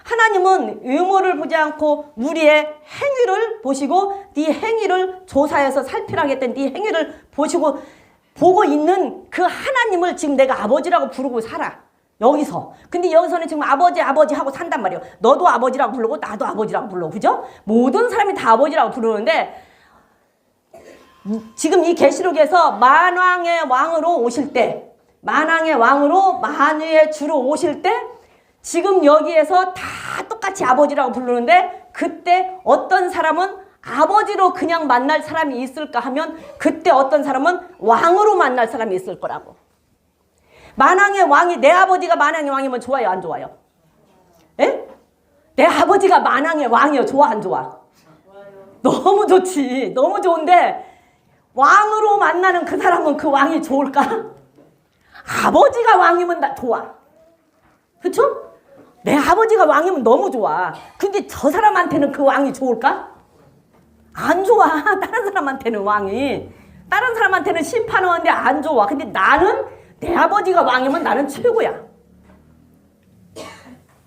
하나님은 외모를 보지 않고 우리의 행위를 보시고 네 행위를 조사해서 살피라고 했던 네 행위를 보고 있는 그 하나님을 지금 내가 아버지라고 부르고 살아. 여기서. 근데 여기서는 지금 아버지 하고 산단 말이에요. 너도 아버지라고 부르고 나도 아버지라고 불러. 그죠? 모든 사람이 다 아버지라고 부르는데 지금 이 계시록에서 만왕의 왕으로 오실 때 만왕의 왕으로 만유의 주로 오실 때 지금 여기에서 다 똑같이 아버지라고 부르는데 그때 어떤 사람은 아버지로 그냥 만날 사람이 있을까 하면 그때 어떤 사람은 왕으로 만날 사람이 있을 거라고. 만왕의 왕이 내 아버지가 만왕의 왕이면 좋아요 안 좋아요? 에? 내 아버지가 만왕의 왕이요 좋아 안 좋아? 너무 좋지. 너무 좋은데 왕으로 만나는 그 사람은 그 왕이 좋을까? 아버지가 왕이면 좋아. 그쵸? 내 아버지가 왕이면 너무 좋아. 근데 저 사람한테는 그 왕이 좋을까? 안 좋아. 다른 사람한테는 왕이. 다른 사람한테는 심판하는데 안 좋아. 근데 나는 내 아버지가 왕이면 나는 최고야.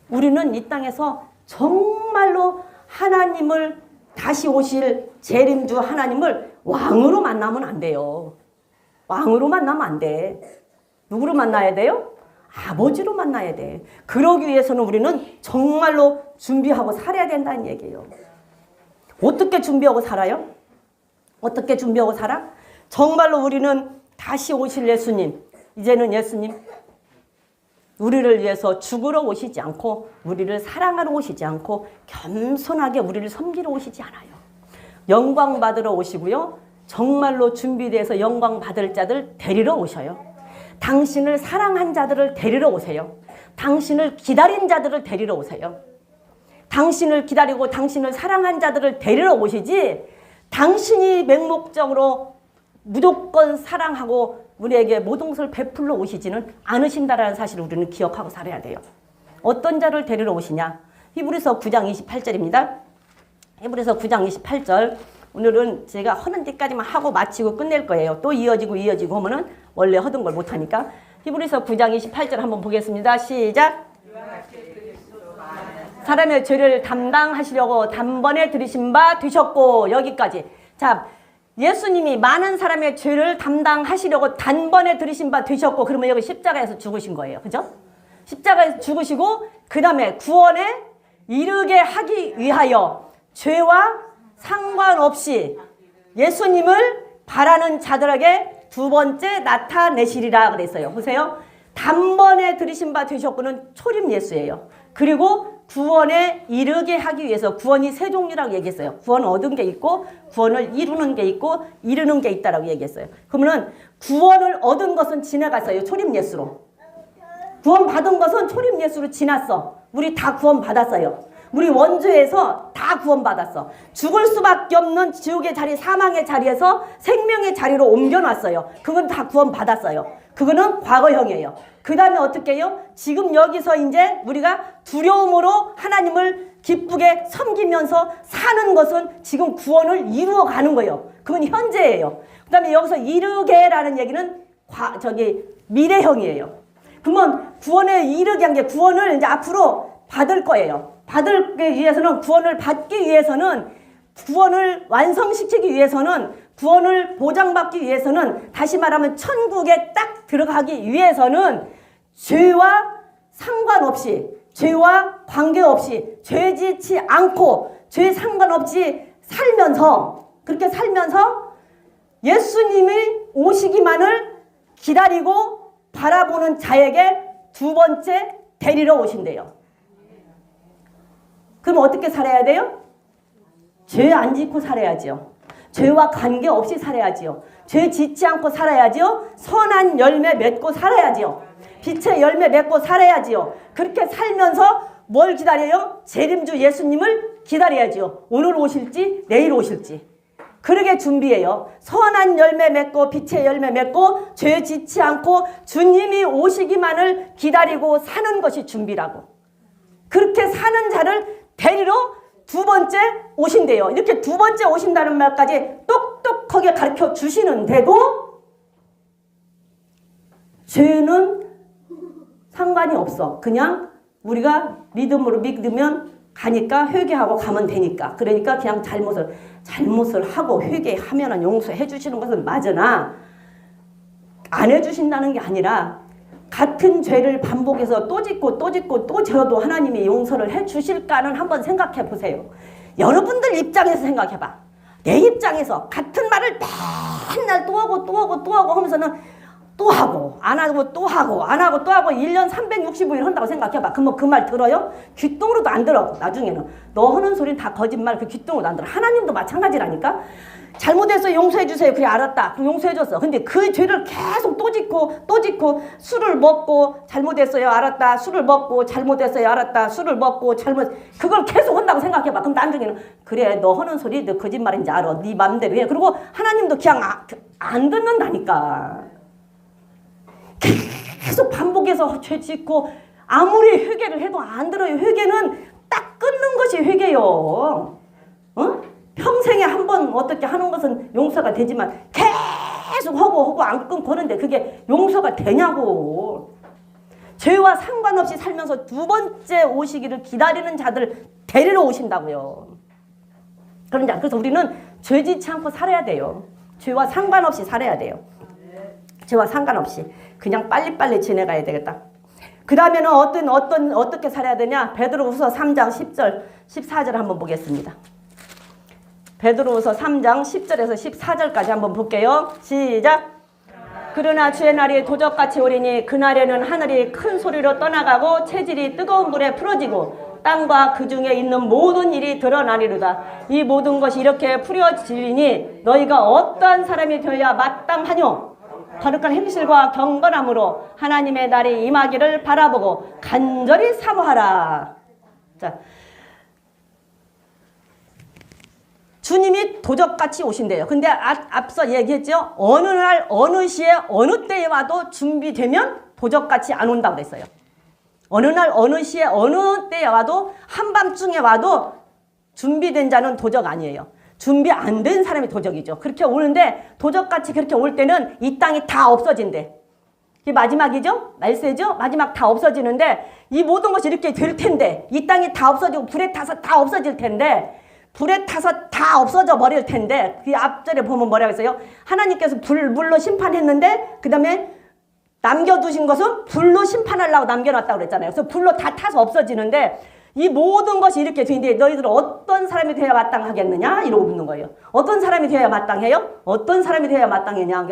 우리는 이 땅에서 정말로 하나님을 다시 오실 재림주 하나님을 왕으로 만나면 안 돼요. 왕으로 만나면 안 돼. 누구로 만나야 돼요? 아버지로 만나야 돼. 그러기 위해서는 우리는 정말로 준비하고 살아야 된다는 얘기예요. 어떻게 준비하고 살아요? 어떻게 준비하고 살아? 정말로 우리는 다시 오실 예수님, 이제는 예수님 우리를 위해서 죽으러 오시지 않고 우리를 사랑하러 오시지 않고 겸손하게 우리를 섬기러 오시지 않아요. 영광 받으러 오시고요. 정말로 준비돼서 영광 받을 자들 데리러 오셔요. 당신을 사랑한 자들을 데리러 오세요. 당신을 기다린 자들을 데리러 오세요. 당신을 기다리고 당신을 사랑한 자들을 데리러 오시지 당신이 맹목적으로 무조건 사랑하고 우리에게 모든 것을 베풀러 오시지는 않으신다라는 사실을 우리는 기억하고 살아야 돼요. 어떤 자를 데리러 오시냐? 히브리서 9장 28절입니다. 히브리서 9장 28절. 오늘은 제가 하는 데까지만 하고 마치고 끝낼 거예요. 또 이어지고 하면은 원래 하던 걸 못하니까. 히브리서 9장 28절 한번 보겠습니다. 시작. 사람의 죄를 담당하시려고 단번에 들이신 바 되셨고. 여기까지. 자, 예수님이 많은 사람의 죄를 담당하시려고 단번에 들이신 바 되셨고. 그러면 여기 십자가에서 죽으신 거예요. 그죠? 십자가에서 죽으시고 그 다음에 구원에 이르게 하기 위하여 죄와 상관없이 예수님을 바라는 자들에게 두 번째 나타내시리라 그랬어요. 보세요. 단번에 들이신 바 되셨고는 초림 예수예요. 그리고 구원에 이르게 하기 위해서 구원이 세 종류라고 얘기했어요. 구원 얻은 게 있고 구원을 이루는 게 있고 이루는 게 있다라고 얘기했어요. 그러면은 구원을 얻은 것은 지나갔어요. 초림 예수로. 구원 받은 것은 초림 예수로 지났어. 우리 다 구원 받았어요. 우리 원죄에서 다 구원받았어. 죽을 수밖에 없는 지옥의 자리, 사망의 자리에서 생명의 자리로 옮겨놨어요. 그건 다 구원받았어요. 그거는 과거형이에요. 그 다음에 어떻게 해요? 지금 여기서 이제 우리가 두려움으로 하나님을 기쁘게 섬기면서 사는 것은 지금 구원을 이루어가는 거예요. 그건 현재예요. 그 다음에 여기서 이르게라는 얘기는 미래형이에요. 그러면 구원에 이르게 한 게 구원을 이제 앞으로 받을 거예요. 받기 위해서는 구원을 받기 위해서는 구원을 완성시키기 위해서는 구원을 보장받기 위해서는 다시 말하면 천국에 딱 들어가기 위해서는 죄와 상관없이 죄와 관계없이 죄 짓지 않고 죄 상관없이 살면서 그렇게 살면서 예수님이 오시기만을 기다리고 바라보는 자에게 두 번째 데리러 오신대요. 그럼 어떻게 살아야 돼요? 죄 안 짓고 살아야지요. 죄와 관계없이 살아야지요. 죄 짓지 않고 살아야지요. 선한 열매 맺고 살아야지요. 빛의 열매 맺고 살아야지요. 그렇게 살면서 뭘 기다려요? 재림주 예수님을 기다려야지요. 오늘 오실지 내일 오실지. 그러게 준비해요. 선한 열매 맺고 빛의 열매 맺고 죄 짓지 않고 주님이 오시기만을 기다리고 사는 것이 준비라고. 그렇게 사는 자를 데리러 두 번째 오신대요. 이렇게 두 번째 오신다는 말까지 똑똑하게 가르쳐 주시는데도 죄는 상관이 없어. 그냥 우리가 믿음으로 믿으면 가니까 회개하고 가면 되니까. 그러니까 그냥 잘못을 하고 회개하면 용서해 주시는 것은 맞으나 안 해주신다는 게 아니라 같은 죄를 반복해서 또 짓고 또 짓고 또 지어도 하나님이 용서를 해 주실까는 한번 생각해 보세요. 여러분들 입장에서 생각해 봐. 내 입장에서 같은 말을 맨날 또 하고 또 하고 또 하고 하면서는 또 하고 안 하고 또 하고 안 하고 또 하고 1년 365일 한다고 생각해 봐. 그럼 그 말 들어요? 귀뚱으로도 안 들어. 나중에는 너 하는 소리는 다 거짓말. 그 귀뚱으로도 안 들어. 하나님도 마찬가지라니까. 잘못해서 용서해 주세요. 그래 알았다. 그럼 용서해 줬어. 근데 그 죄를 계속 또 짓고 술을 먹고 잘못했어요. 알았다. 술을 먹고 잘못했어요. 알았다. 술을 먹고 그걸 계속 한다고 생각해 봐. 그럼 나중에는 그래 너 하는 소리 너 거짓말인지 알아. 네 맘대로 해. 그리고 하나님도 그냥 안 듣는다니까. 계속 반복해서 죄 짓고 아무리 회개를 해도 안 들어요. 회개는 딱 끊는 것이 회개요. 어? 평생에 한 번 어떻게 하는 것은 용서가 되지만 계속 하고 안 끊고 하는데 그게 용서가 되냐고. 죄와 상관없이 살면서 두 번째 오시기를 기다리는 자들 데리러 오신다고요. 그래서 우리는 죄짓지 않고 살아야 돼요. 죄와 상관없이 살아야 돼요. 죄와 상관없이 그냥 빨리빨리 지내가야 되겠다. 그 다음에는 어떻게 살아야 되냐? 베드로후서 3장 10절 14절 한번 보겠습니다. 베드로후서 3장 10절에서 14절까지 한번 볼게요. 시작. 그러나 주의 날이 도적같이 오리니 그날에는 하늘이 큰 소리로 떠나가고 체질이 뜨거운 불에 풀어지고 땅과 그 중에 있는 모든 일이 드러나리로다. 이 모든 것이 이렇게 풀어지리니 너희가 어떠한 사람이 되어야 마땅하뇨? 거룩한 행실과 경건함으로 하나님의 날이 임하기를 바라보고 간절히 사모하라. 자, 주님이 도적같이 오신대요. 근데 앞서 얘기했죠. 어느 날 어느 시에 어느 때에 와도 준비되면 도적같이 안 온다고 그랬어요. 어느 날 어느 시에 어느 때에 와도 한밤중에 와도 준비된 자는 도적 아니에요. 준비 안 된 사람이 도적이죠. 그렇게 오는데 도적같이 그렇게 올 때는 이 땅이 다 없어진대. 이게 마지막이죠? 말세죠? 마지막 다 없어지는데 이 모든 것이 이렇게 될 텐데 이 땅이 다 없어지고 불에 타서 다 없어질 텐데 불에 타서 다 없어져 버릴 텐데 그 앞절에 보면 뭐라고 했어요? 하나님께서 물로 심판했는데 그 다음에 남겨두신 것은 불로 심판하려고 남겨놨다고 그랬잖아요. 그래서 불로 다 타서 없어지는데 이 모든 것이 이렇게 되는데 너희들은 어떤 사람이 되어야 마땅하겠느냐? 이러고 묻는 거예요. 어떤 사람이 되어야 마땅해요? 어떤 사람이 되어야 마땅하냐?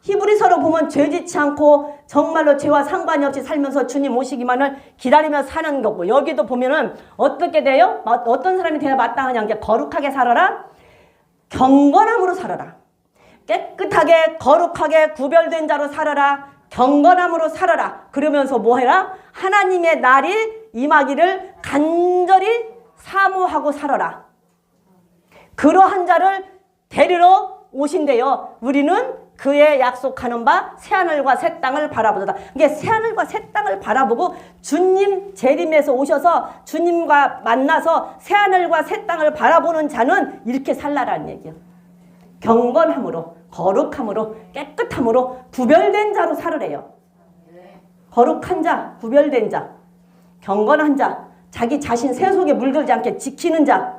히브리서로 보면 죄짓지 않고 정말로 죄와 상관이 없이 살면서 주님 오시기만을 기다리며 사는 거고 여기도 보면은 어떻게 돼요? 어떤 사람이 되어야 마땅하냐? 거룩하게 살아라. 경건함으로 살아라. 깨끗하게 거룩하게 구별된 자로 살아라. 경건함으로 살아라. 그러면서 뭐 해라? 하나님의 날이 임하기를 간절히 사모하고 살아라. 그러한 자를 데리러 오신대요. 우리는 그의 약속하는 바 새하늘과 새 땅을 바라보다. 이게 새하늘과 새 땅을 바라보고 주님 재림에서 오셔서 주님과 만나서 새하늘과 새 땅을 바라보는 자는 이렇게 살라라는 얘기예요. 경건함으로 거룩함으로 깨끗함으로 구별된 자로 살으래요. 거룩한 자, 구별된 자, 경건한 자, 자기 자신 세속에 물들지 않게 지키는 자,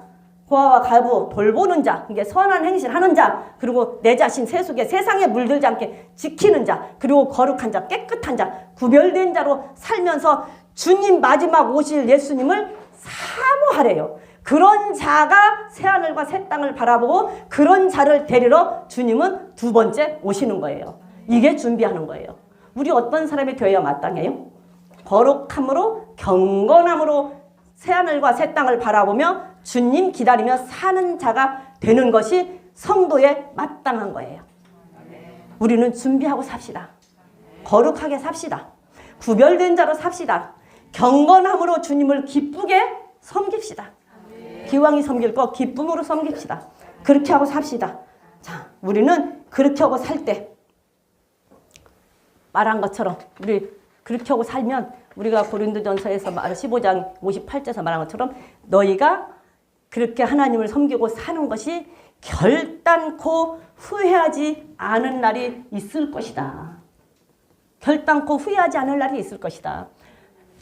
고아와 가부 돌보는 자, 이게 선한 행실 하는 자, 그리고 내 자신 세속에 세상에 물들지 않게 지키는 자, 그리고 거룩한 자, 깨끗한 자, 구별된 자로 살면서 주님 마지막 오실 예수님을 사모하래요. 그런 자가 새하늘과 새 땅을 바라보고 그런 자를 데리러 주님은 두 번째 오시는 거예요. 이게 준비하는 거예요. 우리 어떤 사람이 되어야 마땅해요? 거룩함으로 경건함으로 새하늘과 새 땅을 바라보며 주님 기다리며 사는 자가 되는 것이 성도의 마땅한 거예요. 우리는 준비하고 삽시다. 거룩하게 삽시다. 구별된 자로 삽시다. 경건함으로 주님을 기쁘게 섬깁시다. 기왕이 섬길 거 기쁨으로 섬깁시다. 그렇게 하고 삽시다. 자, 우리는 그렇게 하고 살 때 말한 것처럼 우리 그렇게 하고 살면 우리가 고린도전서에서 15장 58절에서 말한 것처럼 너희가 그렇게 하나님을 섬기고 사는 것이 결단코 후회하지 않은 날이 있을 것이다. 결단코 후회하지 않을 날이 있을 것이다.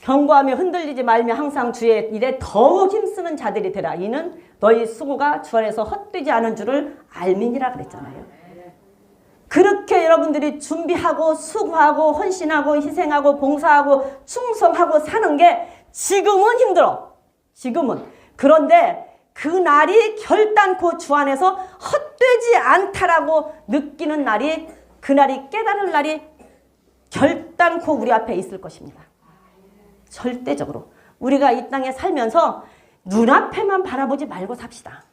경고하며 흔들리지 말며 항상 주의 일에 더욱 힘쓰는 자들이 되라. 이는 너희 수고가 주 안에서 헛되지 않은 줄을 알미니라 그랬잖아요. 그렇게 여러분들이 준비하고 수고하고 헌신하고 희생하고 봉사하고 충성하고 사는 게 지금은 힘들어. 지금은. 그런데 그 날이 결단코 주 안에서 헛되지 않다라고 느끼는 날이, 그 날이 깨달을 날이 결단코 우리 앞에 있을 것입니다. 절대적으로. 우리가 이 땅에 살면서 눈앞에만 바라보지 말고 삽시다.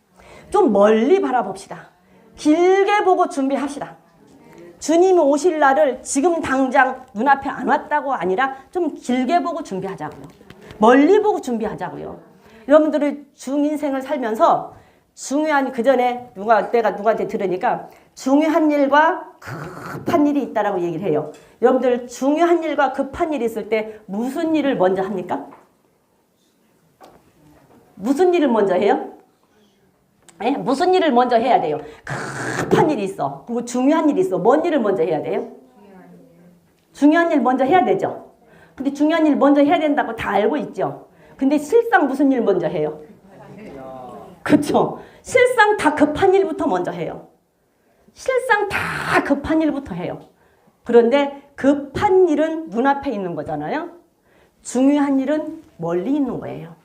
좀 멀리 바라봅시다. 길게 보고 준비합시다. 주님이 오실 날을 지금 당장 눈앞에 안 왔다고 아니라 좀 길게 보고 준비하자고요. 멀리 보고 준비하자고요. 여러분들이 중인생을 살면서 중요한, 그 전에 내가 누구한테 들으니까 중요한 일과 급한 일이 있다라고 얘기를 해요. 여러분들 중요한 일과 급한 일이 있을 때 무슨 일을 먼저 합니까? 무슨 일을 먼저 해요? 네? 무슨 일을 먼저 해야 돼요? 급한 일이 있어. 그리고 중요한 일이 있어. 뭔 일을 먼저 해야 돼요? 중요한 일 먼저 해야 되죠. 근데 중요한 일 먼저 해야 된다고 다 알고 있죠. 근데 실상 무슨 일 먼저 해요? 그렇죠. 실상 다 급한 일부터 먼저 해요. 실상 다 급한 일부터 해요. 그런데 급한 일은 눈앞에 있는 거잖아요. 중요한 일은 멀리 있는 거예요.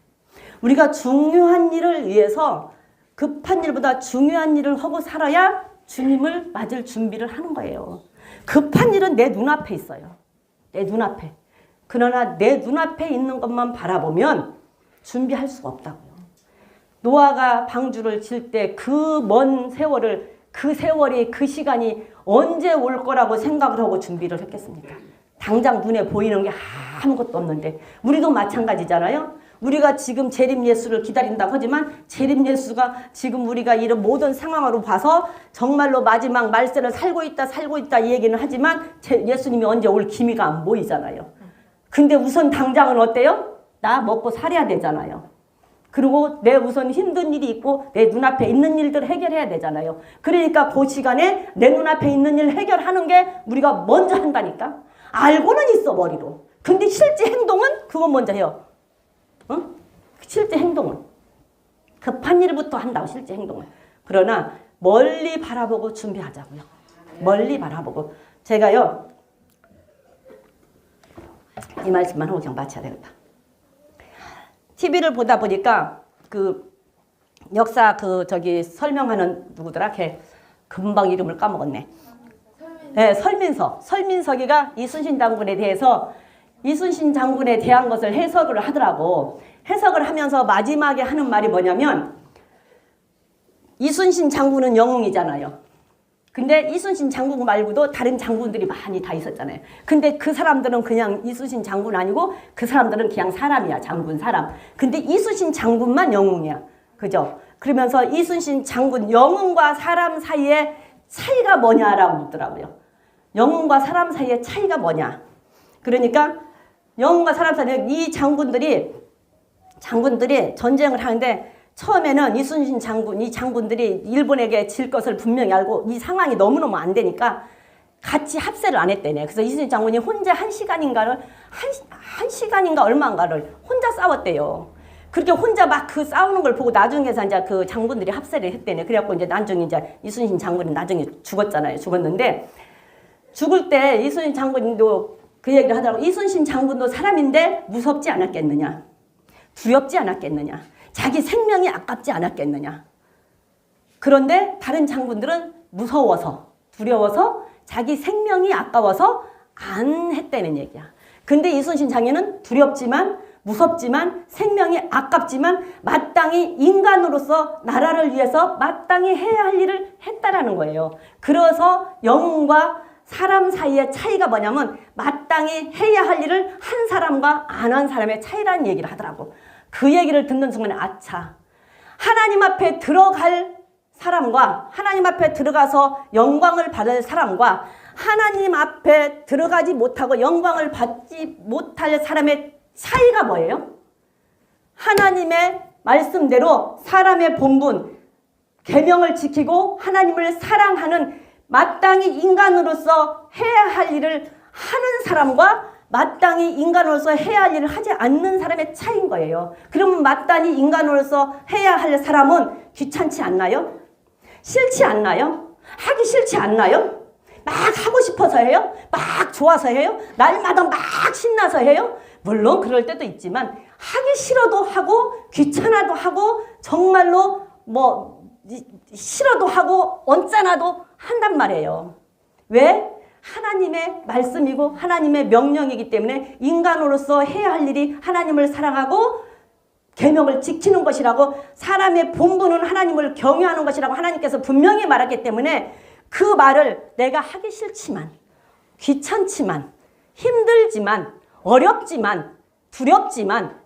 우리가 중요한 일을 위해서 급한 일보다 중요한 일을 하고 살아야 주님을 맞을 준비를 하는 거예요. 급한 일은 내 눈앞에 있어요. 내 눈앞에. 그러나 내 눈앞에 있는 것만 바라보면 준비할 수가 없다고요. 노아가 방주를 질 때 그 먼 세월을, 그 세월이, 그 시간이 언제 올 거라고 생각을 하고 준비를 했겠습니까? 당장 눈에 보이는 게 아무것도 없는데 우리도 마찬가지잖아요. 우리가 지금 재림 예수를 기다린다고 하지만 재림 예수가 지금 우리가 이런 모든 상황으로 봐서 정말로 마지막 말세를 살고 있다 이 얘기는 하지만 예수님이 언제 올 기미가 안 보이잖아요. 근데 우선 당장은 어때요? 나 먹고 살아야 되잖아요. 그리고 내 우선 힘든 일이 있고 내 눈앞에 있는 일들을 해결해야 되잖아요. 그러니까 그 시간에 내 눈앞에 있는 일 해결하는 게 우리가 먼저 한다니까. 알고는 있어 머리로. 근데 실제 행동은 그건 먼저 해요. 어? 실제 행동은. 급한 일부터 한다고 실제 행동은. 그러나 멀리 바라보고 준비하자고요. 멀리 바라보고. 제가요. 이 말씀만 하고 그냥 마쳐야 되겠다. TV를 보다 보니까 그 역사 설명하는 누구더라? 걔 금방 이름을 까먹었네. 네, 설민석이가 이순신 장군에 대해서 이순신 장군에 대한 것을 해석을 하더라고. 해석을 하면서 마지막에 하는 말이 뭐냐면 이순신 장군은 영웅이잖아요. 근데 이순신 장군 말고도 다른 장군들이 많이 다 있었잖아요. 근데 그 사람들은 그냥 이순신 장군 아니고 그 사람들은 그냥 사람이야. 장군 사람. 근데 이순신 장군만 영웅이야. 그죠? 그러면서 이순신 장군 영웅과 사람 사이에 차이가 뭐냐라고 묻더라고요. 영웅과 사람 사이의 차이가 뭐냐. 그러니까 영웅과 사람 사이에 이 장군들이 전쟁을 하는데 처음에는 이순신 장군, 이 장군들이 일본에게 질 것을 분명히 알고 이 상황이 너무너무 안 되니까 같이 합세를 안 했대네. 그래서 이순신 장군이 혼자 한 시간인가 얼마인가를 혼자 싸웠대요. 그렇게 혼자 막 그 싸우는 걸 보고 나중에서 이제 그 장군들이 합세를 했대네. 그래갖고 이제 나중에 이제 이순신 장군이 나중에 죽었잖아요. 죽었는데 죽을 때 이순신 장군도 그 얘기를 하더라고. 이순신 장군도 사람인데 무섭지 않았겠느냐. 두렵지 않았겠느냐. 자기 생명이 아깝지 않았겠느냐. 그런데 다른 장군들은 무서워서 두려워서 자기 생명이 아까워서 안 했다는 얘기야. 근데 이순신 장군은 두렵지만 무섭지만 생명이 아깝지만 마땅히 인간으로서 나라를 위해서 마땅히 해야 할 일을 했다라는 거예요. 그래서 영웅과 사람 사이의 차이가 뭐냐면 마땅히 해야 할 일을 한 사람과 안 한 사람의 차이라는 얘기를 하더라고. 그 얘기를 듣는 순간에 아차, 하나님 앞에 들어갈 사람과 하나님 앞에 들어가서 영광을 받을 사람과 하나님 앞에 들어가지 못하고 영광을 받지 못할 사람의 차이가 뭐예요? 하나님의 말씀대로 사람의 본분, 계명을 지키고 하나님을 사랑하는 마땅히 인간으로서 해야 할 일을 하는 사람과 마땅히 인간으로서 해야 할 일을 하지 않는 사람의 차이인 거예요. 그러면 마땅히 인간으로서 해야 할 사람은 귀찮지 않나요? 싫지 않나요? 하기 싫지 않나요? 막 하고 싶어서 해요? 막 좋아서 해요? 날마다 막 신나서 해요? 물론 그럴 때도 있지만 하기 싫어도 하고 귀찮아도 하고 정말로 싫어도 하고 언짢아도 한단 말이에요. 왜? 하나님의 말씀이고 하나님의 명령이기 때문에 인간으로서 해야 할 일이 하나님을 사랑하고 계명을 지키는 것이라고, 사람의 본분은 하나님을 경외하는 것이라고 하나님께서 분명히 말했기 때문에 그 말을 내가 하기 싫지만 귀찮지만 힘들지만 어렵지만 두렵지만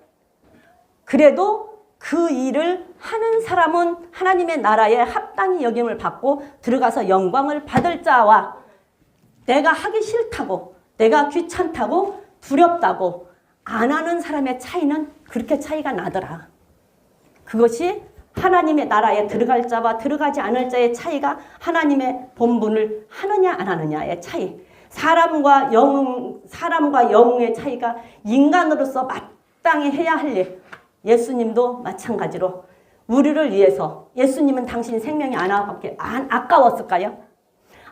그래도 그 일을 하는 사람은 하나님의 나라에 합당히 여김을 받고 들어가서 영광을 받을 자와 내가 하기 싫다고 내가 귀찮다고 두렵다고 안 하는 사람의 차이는 그렇게 차이가 나더라. 그것이 하나님의 나라에 들어갈 자와 들어가지 않을 자의 차이가 하나님의 본분을 하느냐 안 하느냐의 차이. 사람과 영웅의 차이가 인간으로서 마땅히 해야 할 일. 예수님도 마찬가지로 우리를 위해서 예수님은 당신 생명이 안 아까웠을까요?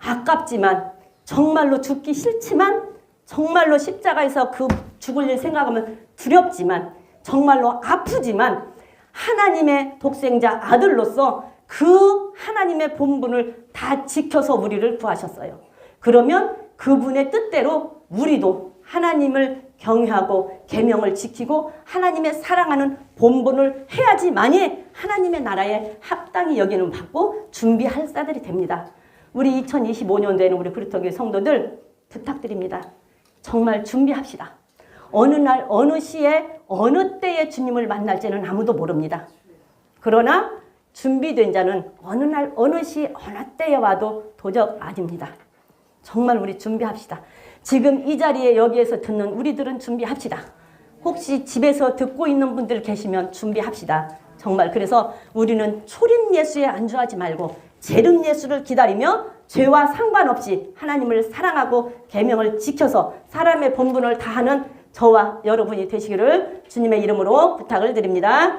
아깝지만 정말로 죽기 싫지만 정말로 십자가에서 그 죽을 일 생각하면 두렵지만 정말로 아프지만 하나님의 독생자 아들로서 그 하나님의 본분을 다 지켜서 우리를 구하셨어요. 그러면 그분의 뜻대로 우리도 하나님을 경외하고 계명을 지키고 하나님의 사랑하는 본분을 해야지만이 하나님의 나라에 합당히 여기는 받고 준비할 자들이 됩니다. 우리 2025년도에는 우리 그리스도교회 성도들 부탁드립니다. 정말 준비합시다. 어느 날 어느 시에 어느 때에 주님을 만날지는 아무도 모릅니다. 그러나 준비된 자는 어느 날 어느 시 어느 때에 와도 도적 아닙니다. 정말 우리 준비합시다. 지금 이 자리에 여기에서 듣는 우리들은 준비합시다. 혹시 집에서 듣고 있는 분들 계시면 준비합시다. 정말 그래서 우리는 초림 예수에 안주하지 말고 재림 예수를 기다리며 죄와 상관없이 하나님을 사랑하고 계명을 지켜서 사람의 본분을 다하는 저와 여러분이 되시기를 주님의 이름으로 부탁을 드립니다.